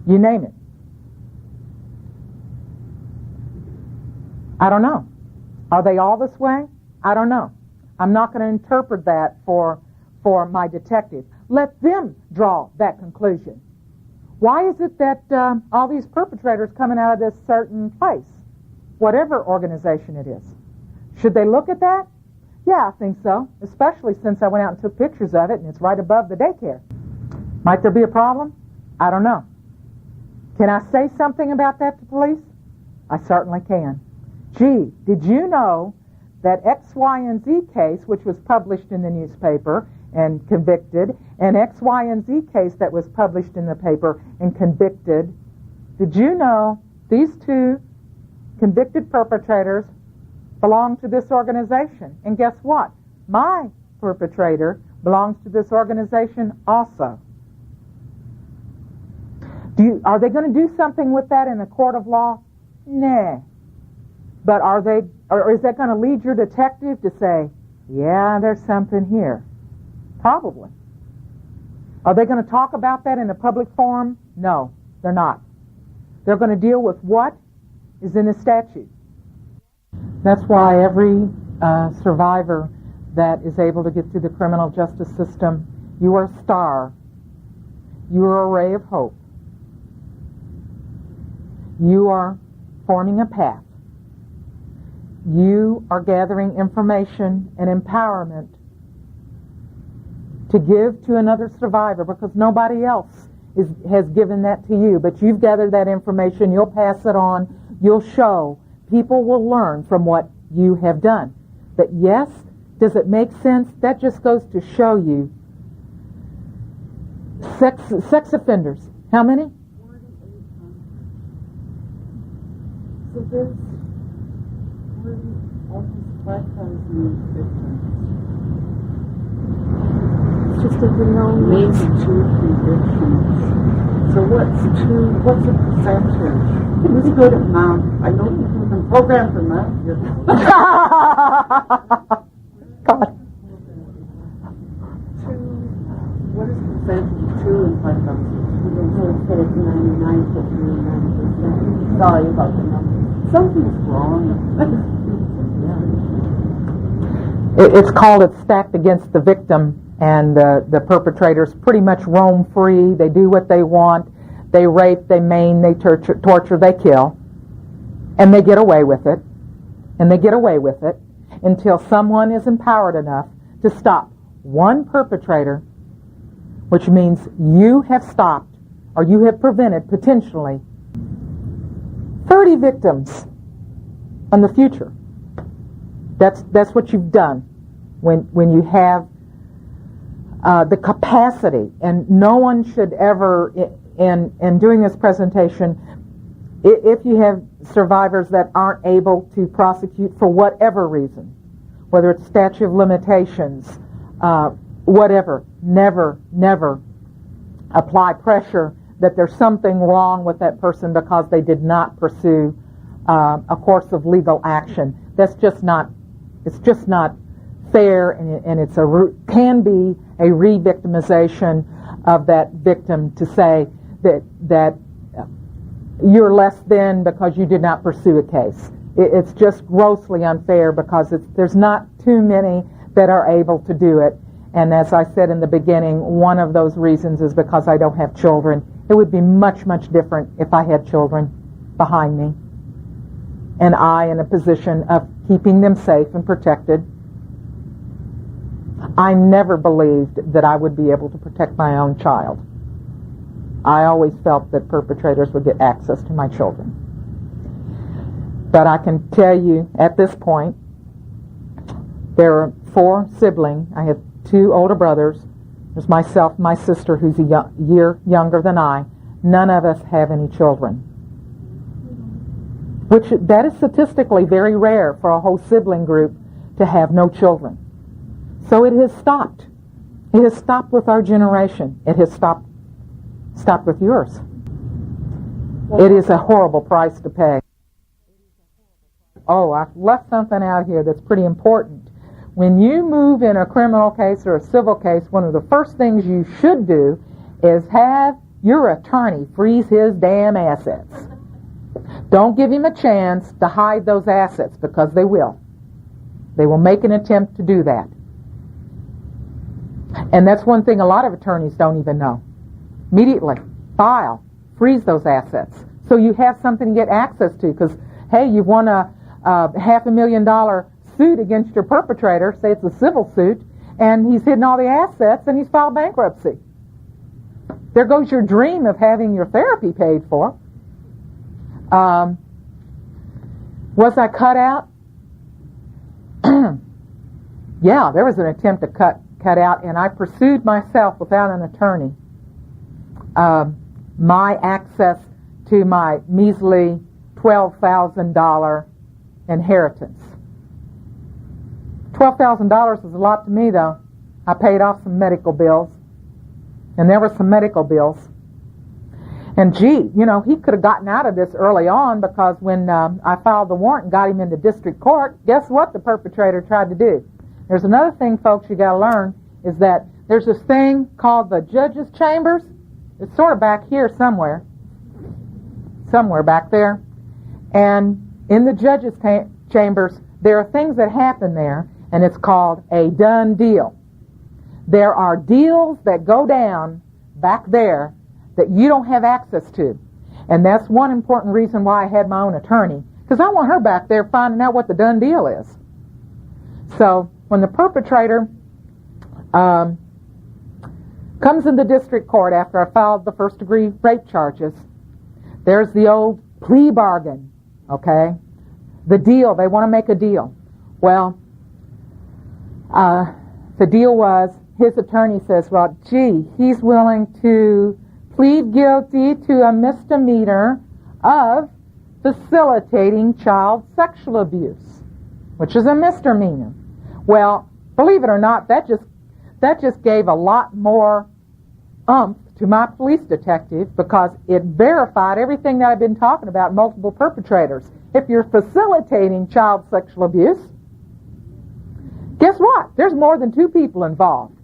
you name it. I don't know. Are they all this way? I don't know. I'm not going to interpret that for my detective. Let them draw that conclusion. Why is it that all these perpetrators coming out of this certain place, whatever organization it is? Should they look at that? Yeah, I think so, especially since I went out and took pictures of it, and it's right above the daycare. Might there be a problem? I don't know. Can I say something about that to police? I certainly can. Gee, did you know that X, Y, and Z case, which was published in the newspaper and convicted, and X, Y, and Z case that was published in the paper and convicted, did you know these two convicted perpetrators belong to this organization? And guess what? My perpetrator belongs to this organization also. Are they going to do something with that in a court of law? Nah. But or is that going to lead your detective to say, yeah, there's something here? Probably. Are they going to talk about that in a public forum? No, they're not. They're going to deal with what is in the statute. That's why every survivor that is able to get through the criminal justice system, you are a star. You are a ray of hope. You are forming a path. You are gathering information and empowerment to give to another survivor, because nobody else has given that to you, but you've gathered that information, you'll pass it on, you'll show. People will learn from what you have done. But yes, does it make sense? That just goes to show you. Sex offenders, how many?
So there's almost 5,000 victims. It's just that maybe 2 convictions. So what's the percentage? It was good at math. I know you've been programmed for math.
God.
What is the percentage of 2 and 5,000? It's 99.99%. Sorry about the number. Something's wrong.
It's called it's stacked against the victim, and the perpetrators pretty much roam free. They do what they want. They rape, they maim, they torture, they kill. And they get away with it. And they get away with it until someone is empowered enough to stop one perpetrator, which means you have stopped or you have prevented potentially 30 victims in the future. That's what you've done when you have the capacity. And no one should ever, in doing this presentation, if you have survivors that aren't able to prosecute for whatever reason, whether it's statute of limitations, whatever, never apply pressure that there's something wrong with that person because they did not pursue a course of legal action. That's just not, it's just not fair, and it's can be a re-victimization of that victim to say that you're less than because you did not pursue a case. It's just grossly unfair because there's not too many that are able to do it. And as I said in the beginning, one of those reasons is because I don't have children. It would be much, much different if I had children behind me and I in a position of keeping them safe and protected. I never believed that I would be able to protect my own child. I always felt that perpetrators would get access to my children. But I can tell you at this point, there are 4 siblings. I have 2 older brothers. There's myself, my sister, who's a year younger than I. None of us have any children. Which, that is statistically very rare for a whole sibling group to have no children. So it has stopped. It has stopped with our generation. It has stopped with yours. It is a horrible price to pay. Oh, I've left something out here that's pretty important. When you move in a criminal case or a civil case, one of the first things you should do is have your attorney freeze his damn assets. Don't give him a chance to hide those assets, because they will. They will make an attempt to do that. And that's one thing a lot of attorneys don't even know. Immediately, file, freeze those assets, so you have something to get access to, because, hey, you've won a $500,000 suit against your perpetrator, say it's a civil suit, and he's hidden all the assets and he's filed bankruptcy. There goes your dream of having your therapy paid for. Was I cut out? Yeah, there was an attempt to cut out, and I pursued myself without an attorney. My access to my measly $12,000 inheritance. $12,000 is a lot to me, though. I paid off some medical bills, and there were some medical bills. And gee, he could have gotten out of this early on, because when I filed the warrant and got him into district court, guess what the perpetrator tried to do? There's another thing, folks, you got to learn, is that there's this thing called the judge's chambers. It's sort of back here somewhere back there. And in the judge's chambers, there are things that happen there, and it's called a done deal. There are deals that go down back there that you don't have access to. And that's one important reason why I had my own attorney, because I want her back there finding out what the done deal is. So when the perpetrator Comes in the district court after I filed the first-degree rape charges. There's the old plea bargain, okay? The deal, they want to make a deal. Well, the deal was, his attorney says, well, gee, he's willing to plead guilty to a misdemeanor of facilitating child sexual abuse, which is a misdemeanor. Well, believe it or not, that just gave a lot more oomph to my police detective, because it verified everything that I've been talking about, multiple perpetrators. If you're facilitating child sexual abuse, guess what? There's more than two people involved.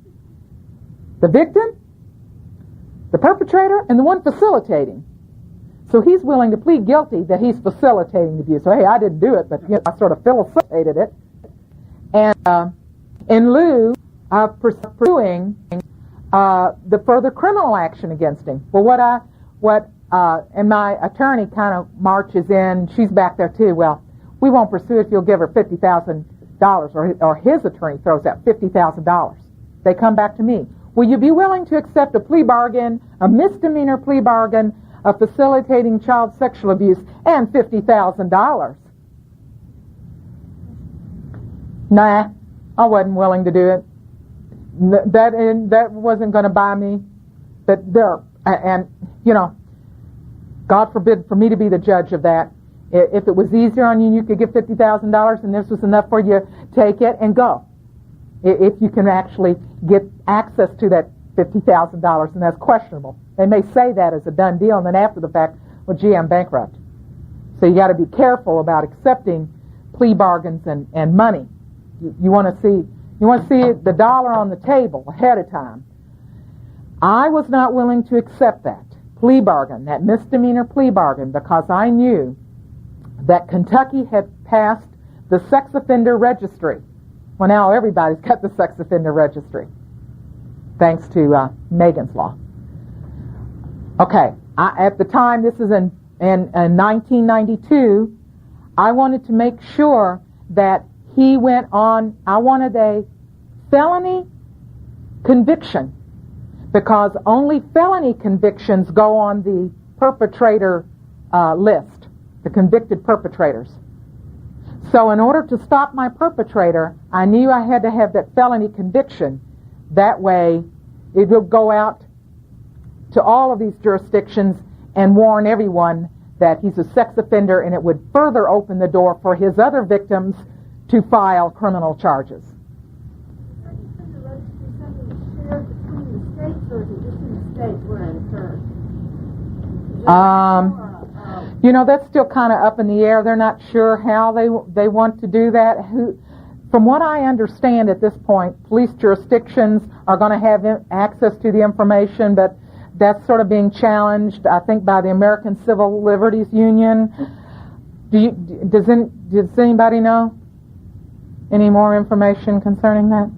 The victim, the perpetrator, and the one facilitating. So he's willing to plead guilty that he's facilitating the abuse. So, hey, I didn't do it, but I sort of facilitated it. And in lieu of pursuing the further criminal action against him. Well, and my attorney kind of marches in. She's back there too. Well, we won't pursue it if you'll give her $50,000, or his attorney throws out $50,000. They come back to me. Will you be willing to accept a plea bargain, a misdemeanor plea bargain of facilitating child sexual abuse and $50,000? Nah, I wasn't willing to do it. That wasn't going to buy me. And God forbid for me to be the judge of that. If it was easier on you, and you could give $50,000, and this was enough for you, take it and go. If you can actually get access to that $50,000, and that's questionable. They may say that as a done deal, and then after the fact, well, gee, I'm bankrupt. So you got to be careful about accepting plea bargains and money. You want to see the dollar on the table ahead of time. I was not willing to accept that plea bargain, that misdemeanor plea bargain, because I knew that Kentucky had passed the sex offender registry. Well, now everybody's got the sex offender registry, thanks to Megan's Law. Okay, at the time, this is in 1992, I wanted to make sure that he went on, I wanted a felony conviction, because only felony convictions go on the perpetrator list, the convicted perpetrators. So in order to stop my perpetrator, I knew I had to have that felony conviction. That way, it would go out to all of these jurisdictions and warn everyone that he's a sex offender, and it would further open the door for his other victims to file criminal charges. That's still kind of up in the air. They're not sure how they want to do that. From what I understand at this point, police jurisdictions are going to have access to the information, but that's sort of being challenged, I think, by the American Civil Liberties Union. Does anybody know any more information concerning that?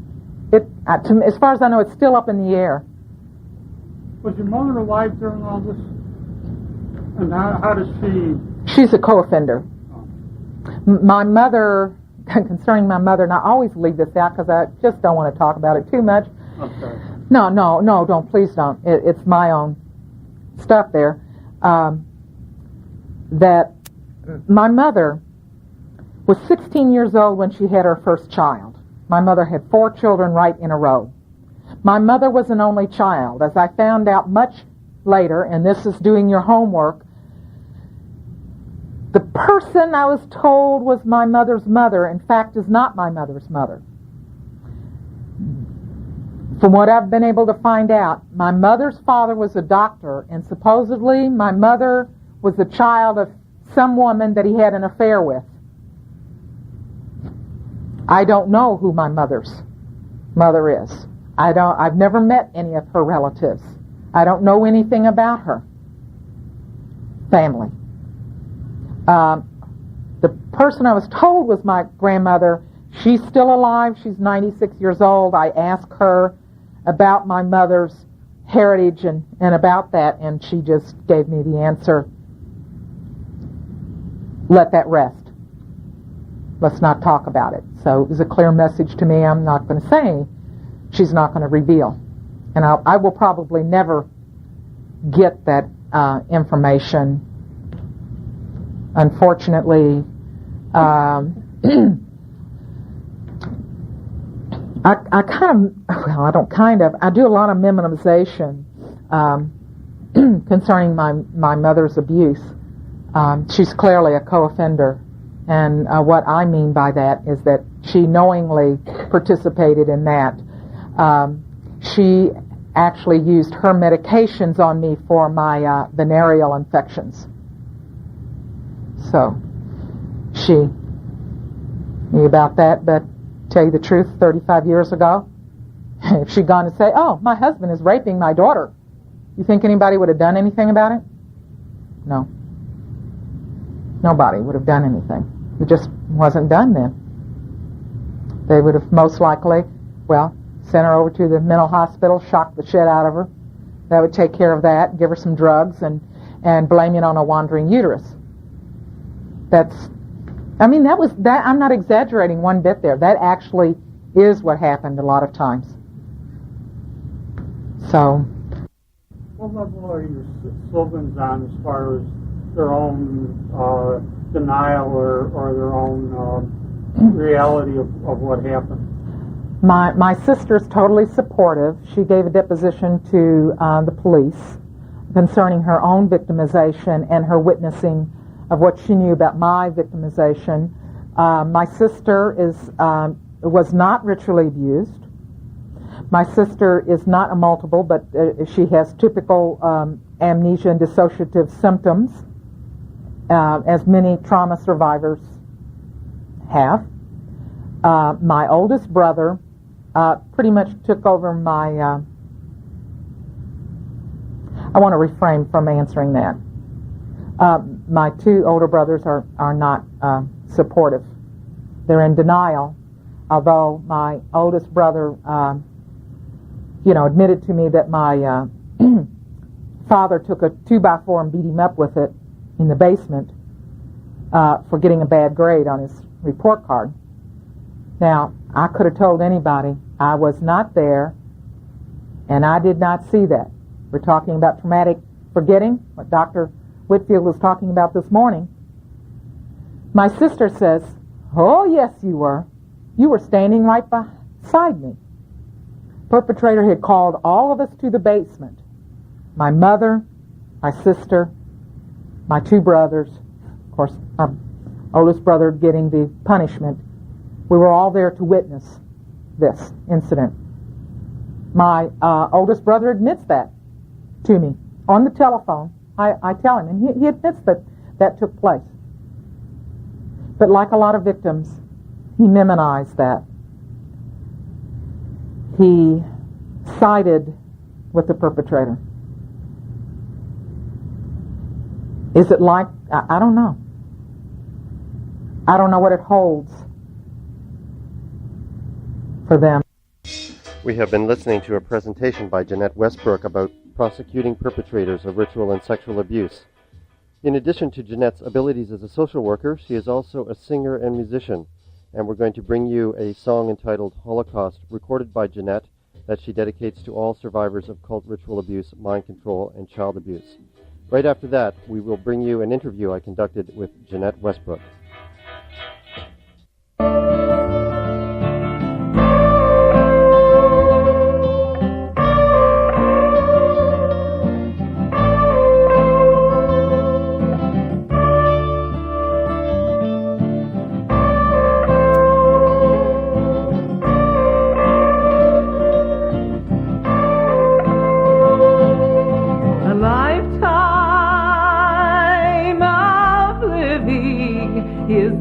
As far as I know, it's still up in the air.
Was your mother alive during all this? And how does she...
She's a co-offender. My mother, concerning my mother, and I always leave this out because I just don't want to talk about it too much.
Okay.
No, don't, please don't. It's my own stuff there. That my mother was 16 years old when she had her first child. My mother had 4 children right in a row. My mother was an only child. As I found out much later, and this is doing your homework, the person I was told was my mother's mother, in fact, is not my mother's mother. From what I've been able to find out, my mother's father was a doctor, and supposedly my mother was the child of some woman that he had an affair with. I don't know who my mother's mother is. I've never met any of her relatives. I don't know anything about her family. The person I was told was my grandmother. She's still alive. She's 96 years old. I asked her about my mother's heritage and about that, and she just gave me the answer, let that rest. Let's not talk about it. So it was a clear message to me. I'm not going to say. She's not going to reveal. and I will probably never get that information. Unfortunately, I do a lot of minimization concerning my mother's abuse. She's clearly a co-offender, and what I mean by that is that she knowingly participated in that. She actually used her medications on me for my venereal infections. So she knew about that, but tell you the truth, 35 years ago, if she'd gone to say, oh, my husband is raping my daughter, you think anybody would have done anything about it? No. Nobody would have done anything. It just wasn't done then. They would have most likely, sent her over to the mental hospital, shocked the shit out of her. That would take care of that, give her some drugs, and blame it on a wandering uterus. I'm not exaggerating one bit there. That actually is what happened a lot of times. So.
What level are your slogans on as far as their own denial or their own reality of what happened?
My sister's totally supportive. She gave a deposition to the police concerning her own victimization and her witnessing of what she knew about my victimization. My sister was not ritually abused. My sister is not a multiple, but she has typical amnesia and dissociative symptoms, as many trauma survivors have. My oldest brother pretty much took over my... I want to refrain from answering that. My two older brothers are not supportive. They're in denial, although my oldest brother, admitted to me that my father took a 2x4 and beat him up with it in the basement for getting a bad grade on his report card. Now, I could have told anybody I was not there, and I did not see that. We're talking about traumatic forgetting, what Dr. Whitfield was talking about this morning. My sister says, oh, yes, you were. You were standing right beside me. Perpetrator had called all of us to the basement. My mother, my sister, my two brothers, of course, my oldest brother getting the punishment. We were all there to witness this incident. My oldest brother admits that to me on the telephone. I tell him, and he admits that took place. But like a lot of victims, he minimized that. He sided with the perpetrator. Is it like, I don't know. I don't know what it holds for them.
We have been listening to a presentation by Jeanette Westbrook about prosecuting perpetrators of ritual and sexual abuse. In addition to Jeanette's abilities as a social worker, she is also a singer and musician, and we're going to bring you a song entitled Holocaust, recorded by Jeanette, that she dedicates to all survivors of cult ritual abuse, mind control, and child abuse. Right after that, we will bring you an interview I conducted with Jeanette Westbrook.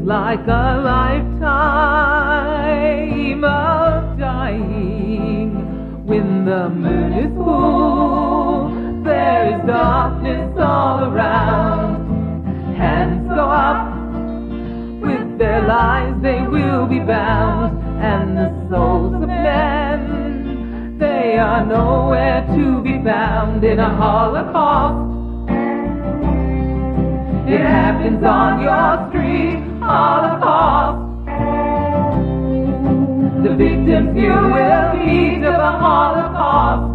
Like a lifetime of dying. When the moon is full, there is darkness all around. Hands go up, with their lives they will be bound. And the souls of men, they are nowhere to be found. In a holocaust, it happens on your street. Holocaust. The victims you will meet of a Holocaust.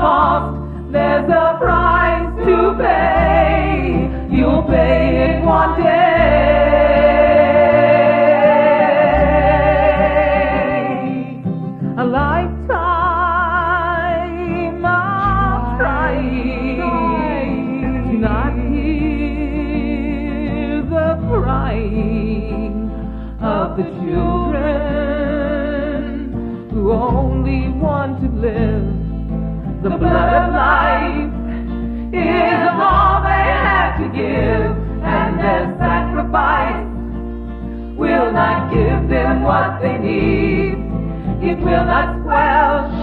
cost, there's a price to pay. You'll pay it one day. A lifetime of trying to not hear the crying of the children who only want to live. The blood of life is all they have to give, and their sacrifice will not give them what they need. It will not squelch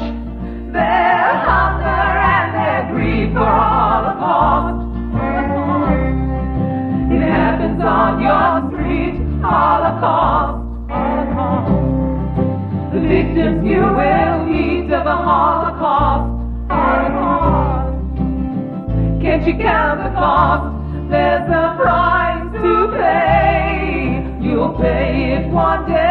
their hunger and their greed for a holocaust. It happens on your street, holocaust. The victims you will meet of a holocaust. Can't you count the cost? There's a price to pay. You'll pay it one day.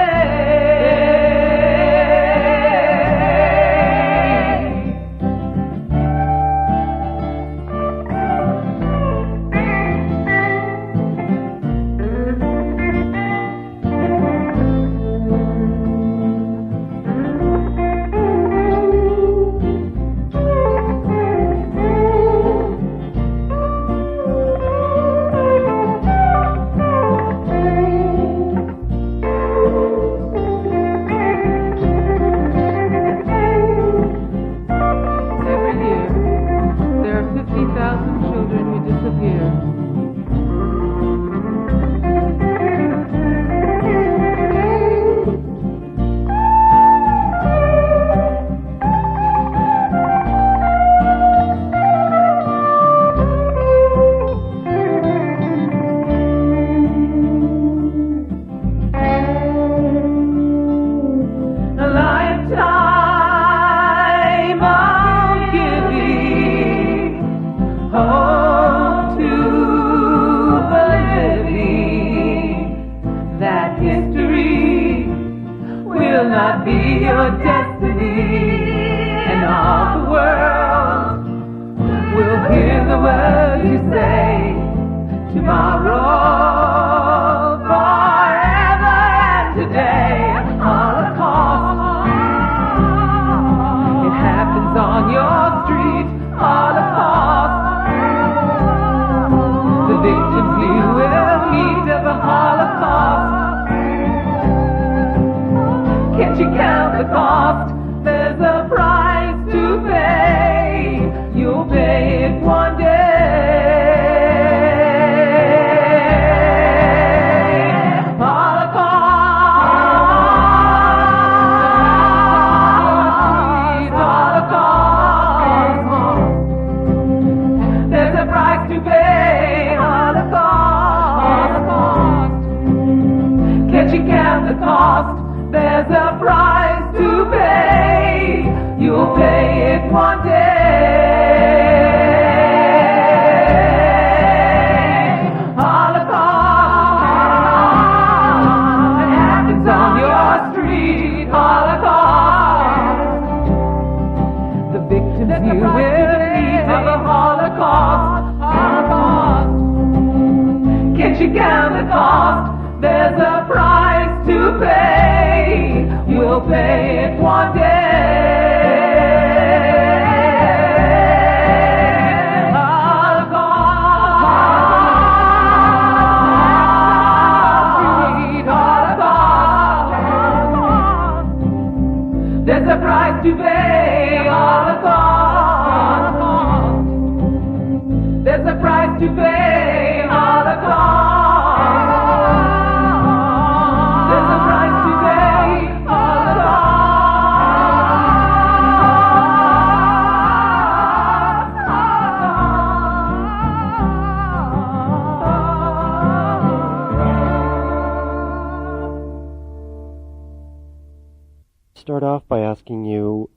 Start off by asking you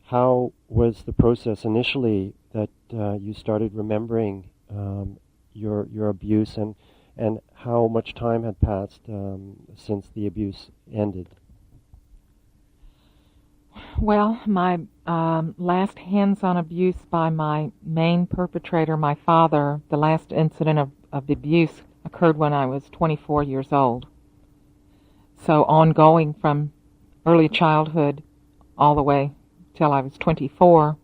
how was the process initially that you started remembering your abuse, and how much time had passed since the abuse ended?
Well, my last hands-on abuse by my main perpetrator, my father, the last incident of abuse occurred when I was 24 years old. So ongoing from early childhood all the way till I was 24,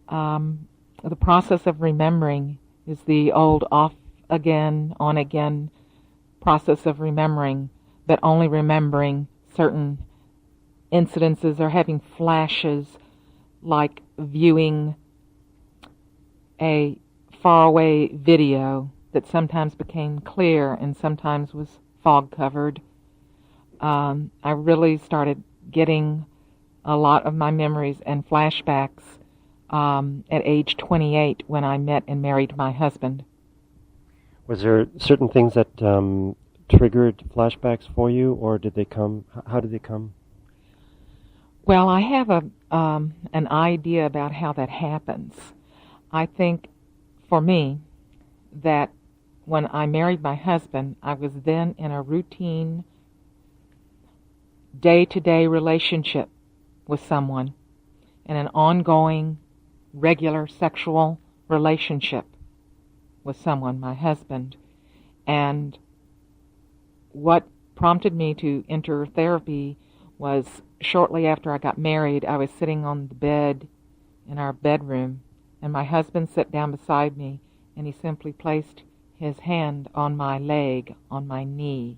the process of remembering is the old off-again, on-again process of remembering, but only remembering certain incidences or having flashes, like viewing a faraway video that sometimes became clear and sometimes was fog-covered. I really started getting a lot of my memories and flashbacks at age 28 when I met and married my husband.
Was there certain things that triggered flashbacks for you, or did they come? How did they come?
Well, I have an idea about how that happens. I think, for me, that when I married my husband, I was then in a routine, day-to-day relationship with someone, in an ongoing, regular sexual relationship with someone, my husband. And what prompted me to enter therapy was shortly after I got married, I was sitting on the bed in our bedroom, and my husband sat down beside me, and he simply placed his hand on my leg, on my knee,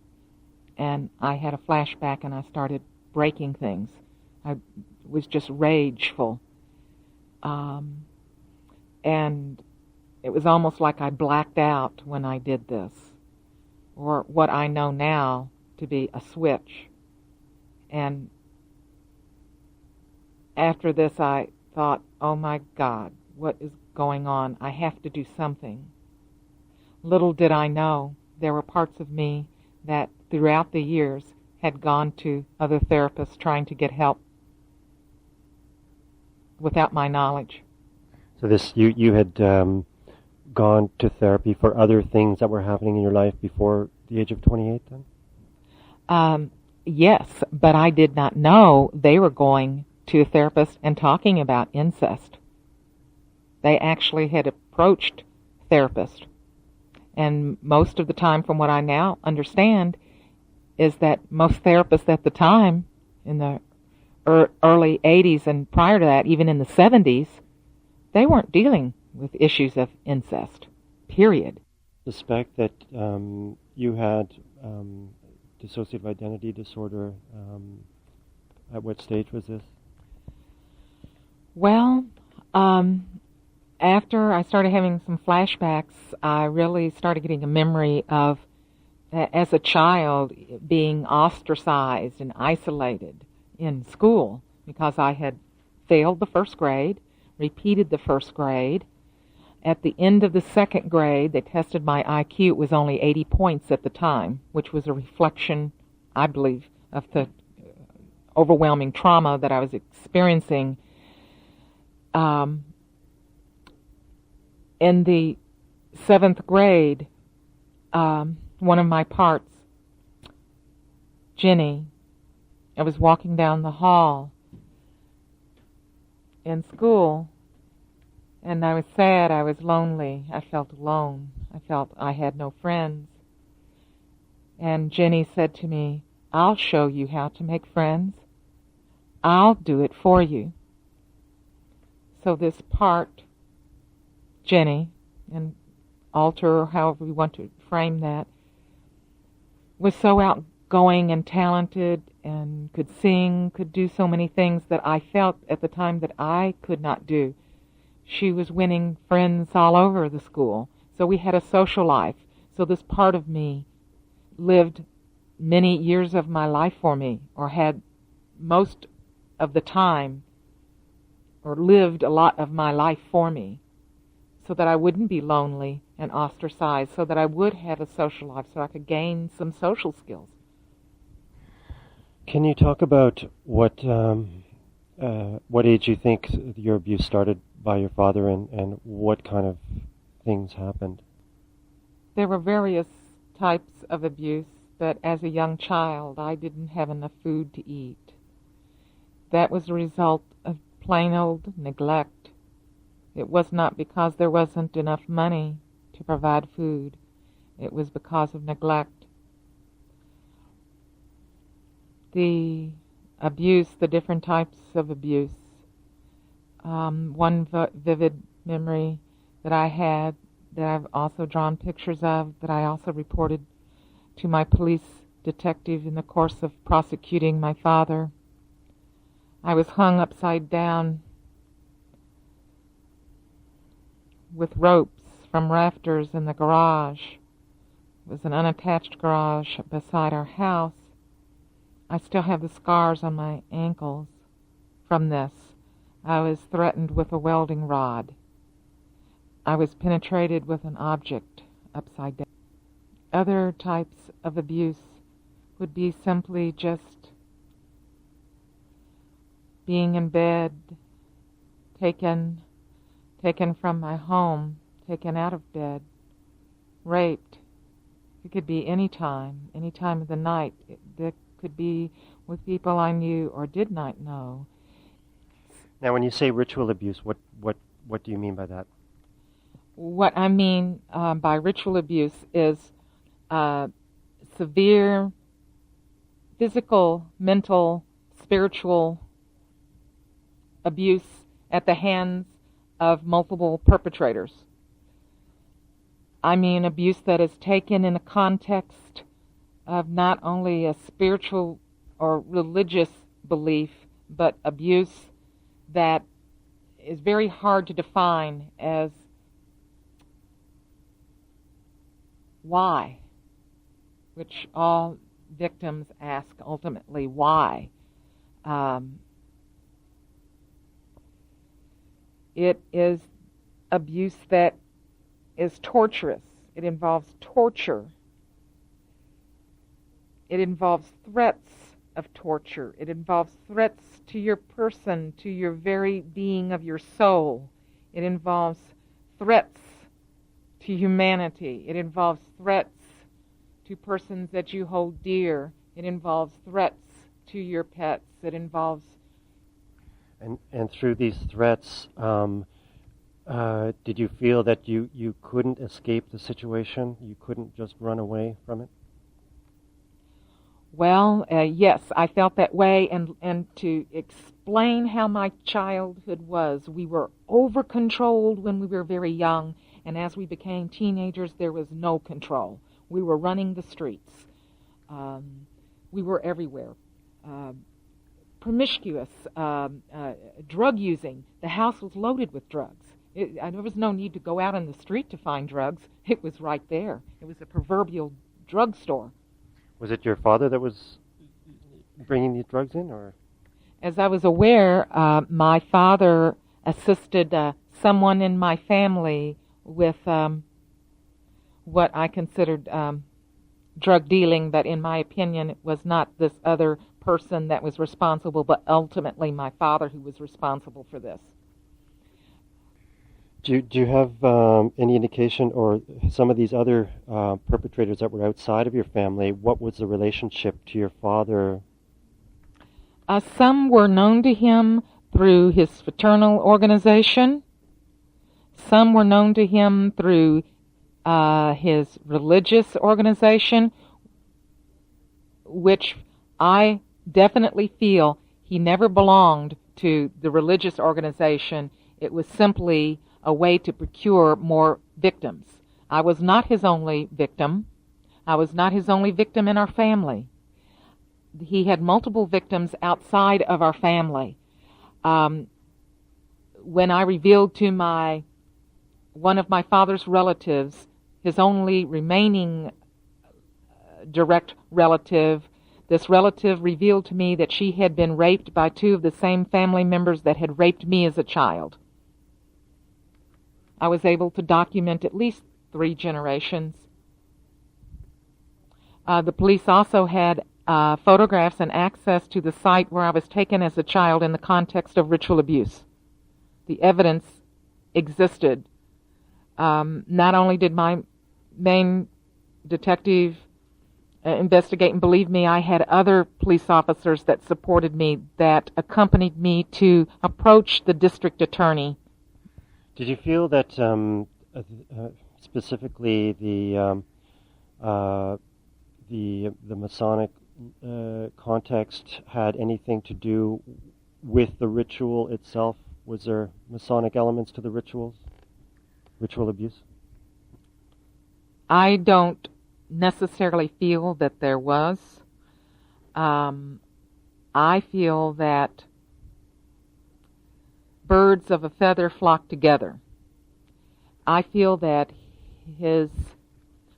and I had a flashback, and I started breaking things. I was just rageful, and it was almost like I blacked out when I did this, or what I know now to be a switch. And after this, I thought, oh my God, what is going on? I have to do something. Little did I know there were parts of me that throughout the years had gone to other therapists trying to get help without my knowledge.
So this, you had gone to therapy for other things that were happening in your life before the age of 28 then?
Yes, but I did not know they were going to a therapist and talking about incest. They actually had approached therapists. And most of the time, from what I now understand, is that most therapists at the time, in the early 80s and prior to that, even in the 70s, they weren't dealing with issues of incest, period.
Suspect that you had dissociative identity disorder. At what stage was this?
Well, after I started having some flashbacks, I really started getting a memory of, as a child, being ostracized and isolated in school because I had failed the first grade, repeated the first grade. At the end of the second grade, they tested my IQ. It was only 80 points at the time, which was a reflection, I believe, of the overwhelming trauma that I was experiencing. In the seventh grade, one of my parts, Jenny, I was walking down the hall in school, and I was sad, I was lonely, I felt alone, I felt I had no friends. And Jenny said to me, I'll show you how to make friends. I'll do it for you. So this part, Jenny, and alter, or however we want to frame that, was so outgoing and talented and could sing, could do so many things that I felt at the time that I could not do. She was winning friends all over the school. So we had a social life. So this part of me lived many years of my life for me, or had most of the time, or lived a lot of my life for me, so that I wouldn't be lonely and ostracized, so that I would have a social life, so I could gain some social skills.
Can you talk about what age you think your abuse started by your father, and what kind of things happened?
There were various types of abuse, but as a young child, I didn't have enough food to eat. that was a result of plain old neglect. It was not because there wasn't enough money to provide food. It was because of neglect. The abuse, the different types of abuse. One vivid memory that I had, that I've also drawn pictures of, that I also reported to my police detective in the course of prosecuting my father. I was hung upside down with ropes from rafters in the garage. It was an unattached garage beside our house. I still have the scars on my ankles from this. I was threatened with a welding rod. I was penetrated with an object upside down. Other types of abuse would be simply just being in bed, taken from my home, taken out of bed, raped. It could be any time of the night. It could be with people I knew or did not know.
Now, when you say ritual abuse, what do you mean by that?
What I mean by ritual abuse is severe physical, mental, spiritual abuse at the hands of multiple perpetrators. I mean abuse that is taken in a context of not only a spiritual or religious belief, but abuse that is very hard to define as why, which all victims ask ultimately, why. It is abuse that is torturous. It involves torture. It involves threats of torture. It involves threats to your person, to your very being of your soul. It involves threats to humanity. It involves threats to persons that you hold dear. It involves threats to your pets. It involves...
And through these threats, did you feel that you couldn't escape the situation? You couldn't just run away from it?
Well, yes, I felt that way, and to explain how my childhood was, we were over-controlled when we were very young, and as we became teenagers, there was no control. We were running the streets. We were everywhere. Promiscuous, drug using. The house was loaded with drugs. There was no need to go out on the street to find drugs. It was right there. It was a proverbial drugstore.
Was it your father that was bringing these drugs in, or?
As I was aware, my father assisted someone in my family with what I considered drug dealing, but in my opinion it was not this other person that was responsible, but ultimately my father who was responsible for this.
Do you have any indication, or some of these other perpetrators that were outside of your family, what was the relationship to your father?
Some were known to him through his fraternal organization. Some were known to him through his religious organization, which I definitely feel he never belonged to the religious organization. It was simply a way to procure more victims. I was not his only victim. I was not his only victim in our family. He had multiple victims outside of our family. When I revealed to one of my father's relatives, his only remaining direct relative, this relative revealed to me that she had been raped by two of the same family members that had raped me as a child. I was able to document at least 3 generations. The police also had photographs and access to the site where I was taken as a child in the context of ritual abuse. The evidence existed. Not only did my main detective investigate, and believe me, I had other police officers that supported me, that accompanied me to approach the district attorney.
Did you feel that specifically the Masonic context had anything to do with the ritual itself? Was there Masonic elements to the ritual abuse?
I don't necessarily feel that there was. I feel that birds of a feather flock together. I feel that his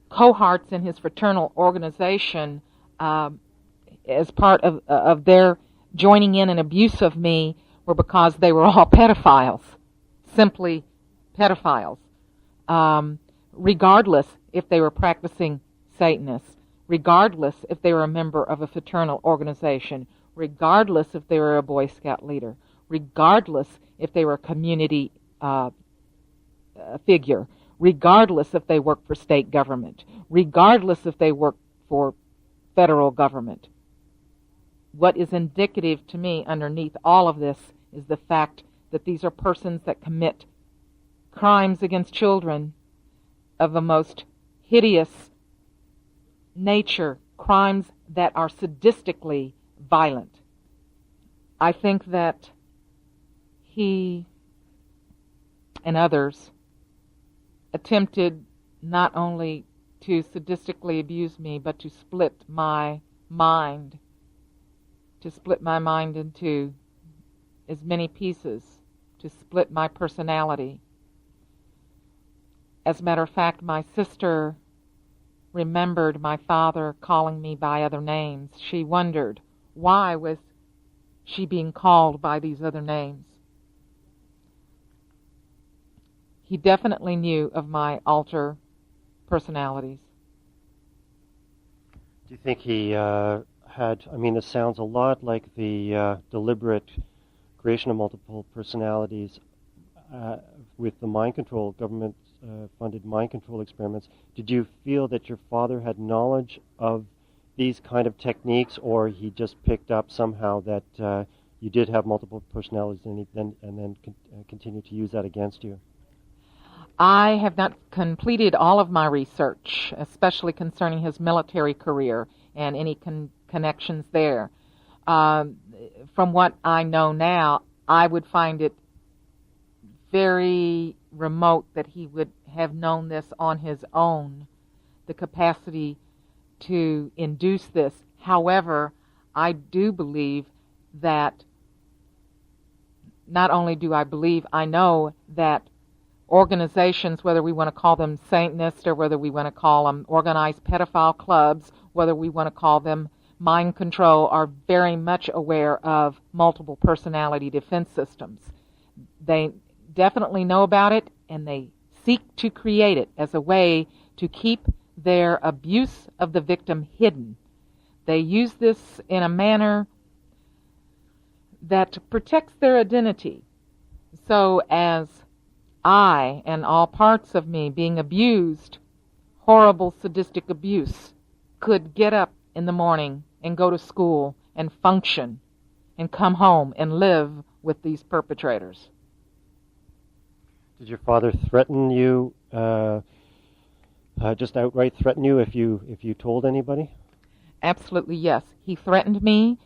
cohorts in his fraternal organization, as part of their joining in an abuse of me, were because they were all pedophiles, simply pedophiles, regardless if they were practicing Satanists, regardless if they were a member of a fraternal organization, regardless if they were a Boy Scout leader, regardless if they were a community figure, regardless if they worked for state government, regardless if they worked for federal government. What is indicative to me underneath all of this is the fact that these are persons that commit crimes against children of the most hideous nature, crimes that are sadistically violent. I think that he and others attempted not only to sadistically abuse me, but to split my mind into as many pieces, to split my personality. As a matter of fact, my sister remembered my father calling me by other names. She wondered, why was she being called by these other names? He definitely knew of my alter personalities.
Do you think he this sounds a lot like the deliberate creation of multiple personalities with the mind control, government-funded mind control experiments. Did you feel that your father had knowledge of these kind of techniques, or he just picked up somehow that you did have multiple personalities and then continued to use that against you?
I have not completed all of my research, especially concerning his military career and any connections there. From what I know now, I would find it very remote that he would have known this on his own, the capacity to induce this. However, I do believe that, not only do I believe, I know that organizations, whether we want to call them Satanist or whether we want to call them organized pedophile clubs, whether we want to call them mind control, are very much aware of multiple personality defense systems. They definitely know about it, and they seek to create it as a way to keep their abuse of the victim hidden. They use this in a manner that protects their identity. So as I and all parts of me being abused, horrible sadistic abuse, could get up in the morning and go to school and function and come home and live with these perpetrators.
Did your father threaten you, just outright threaten you if you told anybody?
Absolutely, yes. He threatened me,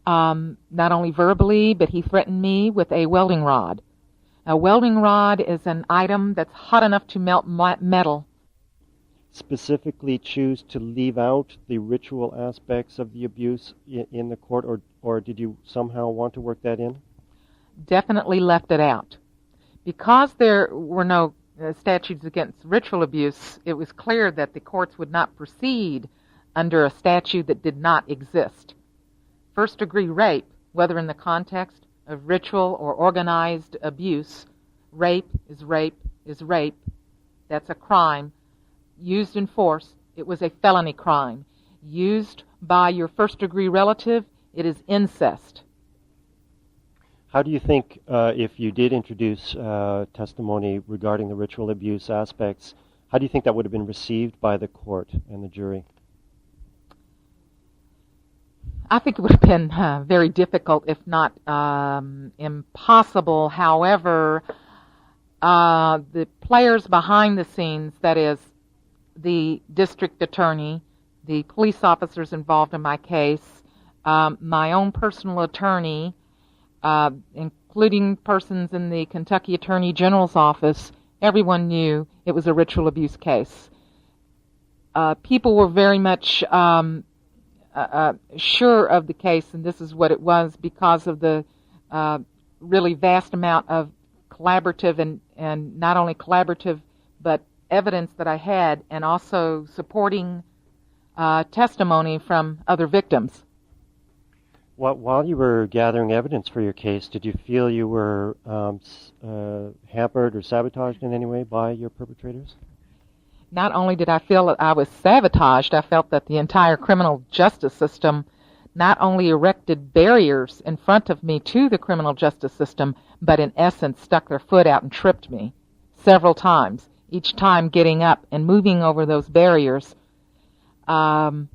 not only verbally, but he threatened me with a welding rod. A welding rod is an item that's hot enough to melt metal.
Specifically choose to leave out the ritual aspects of the abuse in the court, or did you somehow want to work that in?
Definitely left it out. Because there were no statutes against ritual abuse, it was clear that the courts would not proceed under a statute that did not exist. First-degree rape, whether in the context of ritual or organized abuse, rape is rape is rape. That's a crime. Used in force, it was a felony crime. Used by your first-degree relative, it is incest.
How do you think, if you did introduce testimony regarding the ritual abuse aspects, how do you think that would have been received by the court and the jury?
I think it would have been very difficult, if not impossible. However, the players behind the scenes, that is, the district attorney, the police officers involved in my case, my own personal attorney, including persons in the Kentucky Attorney General's office, everyone knew it was a ritual abuse case. People were very much sure of the case, and this is what it was because of the really vast amount of collaborative and not only collaborative but evidence that I had, and also supporting testimony from other victims.
While you were gathering evidence for your case, did you feel you were hampered or sabotaged in any way by your perpetrators?
Not only did I feel that I was sabotaged, I felt that the entire criminal justice system not only erected barriers in front of me to the criminal justice system, but in essence stuck their foot out and tripped me several times, each time getting up and moving over those barriers, and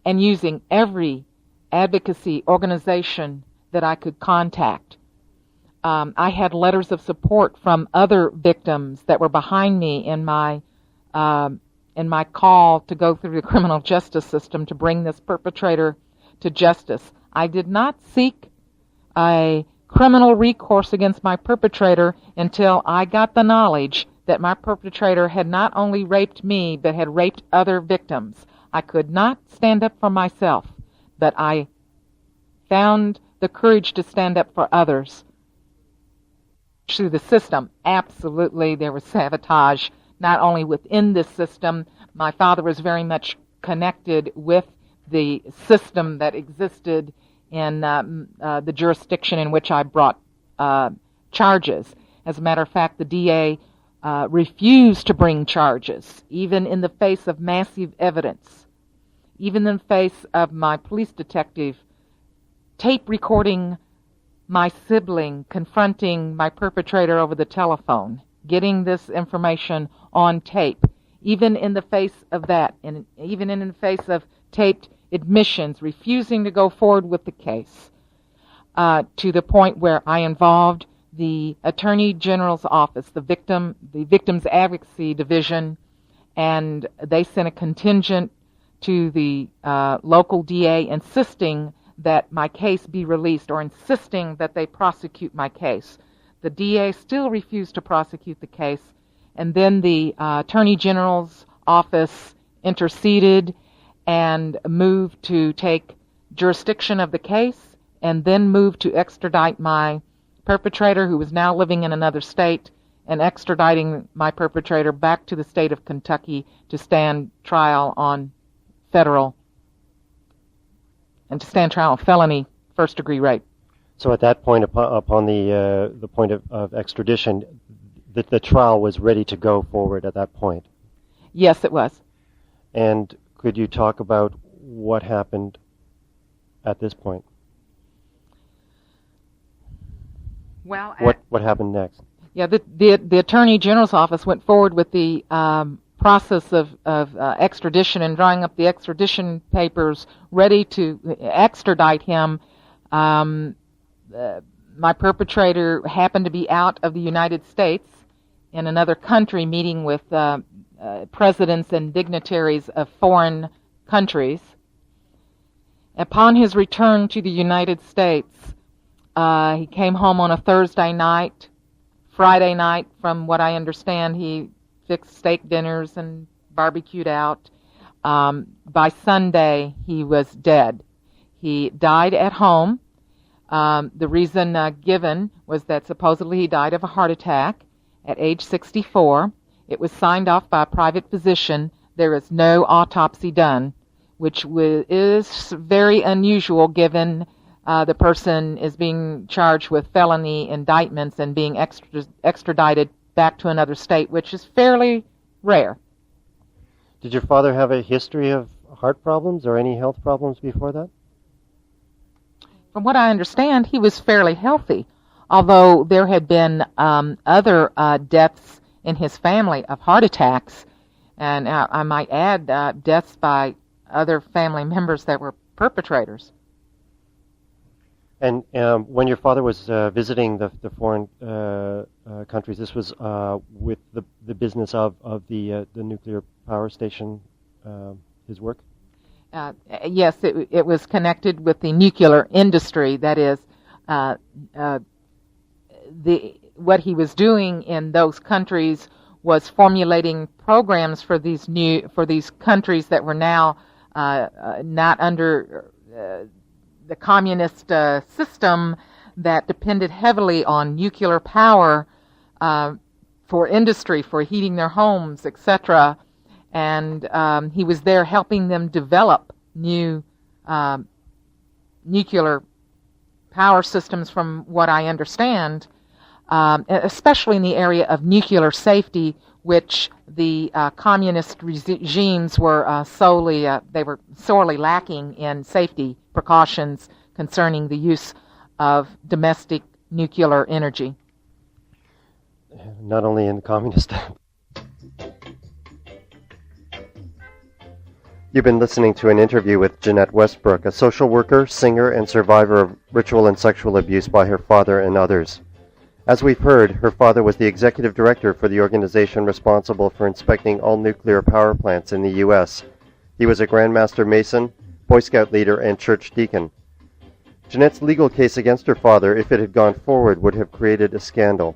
using every advocacy organization that I could contact. I had letters of support from other victims that were behind me in my call to go through the criminal justice system to bring this perpetrator to justice. I did not seek a criminal recourse against my perpetrator until I got the knowledge that my perpetrator had not only raped me, but had raped other victims. I could not stand up for myself, but I found the courage to stand up for others. Through the system, absolutely, there was sabotage, not only within this system. My father was very much connected with the system that existed in the jurisdiction in which I brought charges. As a matter of fact, the DA refused to bring charges, even in the face of massive evidence, even in the face of my police detective tape recording my sibling confronting my perpetrator over the telephone, getting this information on tape, even in the face of that, and even in the face of taped admissions, refusing to go forward with the case, to the point where I involved the Attorney General's office, the Victims Advocacy Division, and they sent a contingent to the local DA insisting that my case be released, or insisting that they prosecute my case. The DA still refused to prosecute the case, and then the Attorney General's office interceded and moved to take jurisdiction of the case, and then moved to extradite my perpetrator, who was now living in another state, and extraditing my perpetrator back to the state of Kentucky to stand trial on felony first-degree rape.
So at that point, upon the point of extradition, the trial was ready to go forward at that point?
Yes, it was.
And could you talk about what happened at this point?
Well,
what happened next?
Yeah, the Attorney General's office went forward with the process of extradition and drawing up the extradition papers ready to extradite him. My perpetrator happened to be out of the United States in another country meeting with presidents and dignitaries of foreign countries. Upon his return to the United States, he came home on a Thursday night. Friday night, from what I understand, he fixed steak dinners and barbecued out. By Sunday, he was dead. He died at home. The reason given was that supposedly he died of a heart attack at age 64. It was signed off by a private physician. There is no autopsy done, which is very unusual given the person is being charged with felony indictments and being extradited back to another state, which is fairly rare.
Did your father have a history of heart problems or any health problems before that?
From what I understand, he was fairly healthy, although there had been other deaths in his family of heart attacks, and I might add deaths by other family members that were perpetrators.
And when your father was visiting the foreign countries, this was with the business of the nuclear power station, his work?
Yes, it was connected with the nuclear industry. That is, what he was doing in those countries was formulating programs for these countries that were now not under the communist system that depended heavily on nuclear power for industry, for heating their homes, etc. And he was there helping them develop new nuclear power systems, from what I understand, especially in the area of nuclear safety, which the communist regimes were sorely lacking in safety precautions concerning the use of domestic nuclear energy.
Not only in communist. You've been listening to an interview with Jeanette Westbrook, a social worker, singer, and survivor of ritual and sexual abuse by her father and others. As we've heard, her father was the executive director for the organization responsible for inspecting all nuclear power plants in the U.S. He was a Grand Master Mason, Boy Scout leader, and church deacon. Jeanette's legal case against her father, if it had gone forward, would have created a scandal.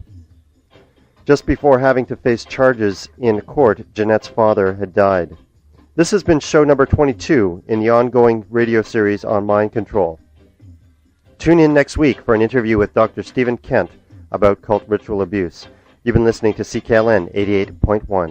Just before having to face charges in court, Jeanette's father had died. This has been show number 22 in the ongoing radio series on mind control. Tune in next week for an interview with Dr. Stephen Kent about cult ritual abuse. You've been listening to CKLN 88.1.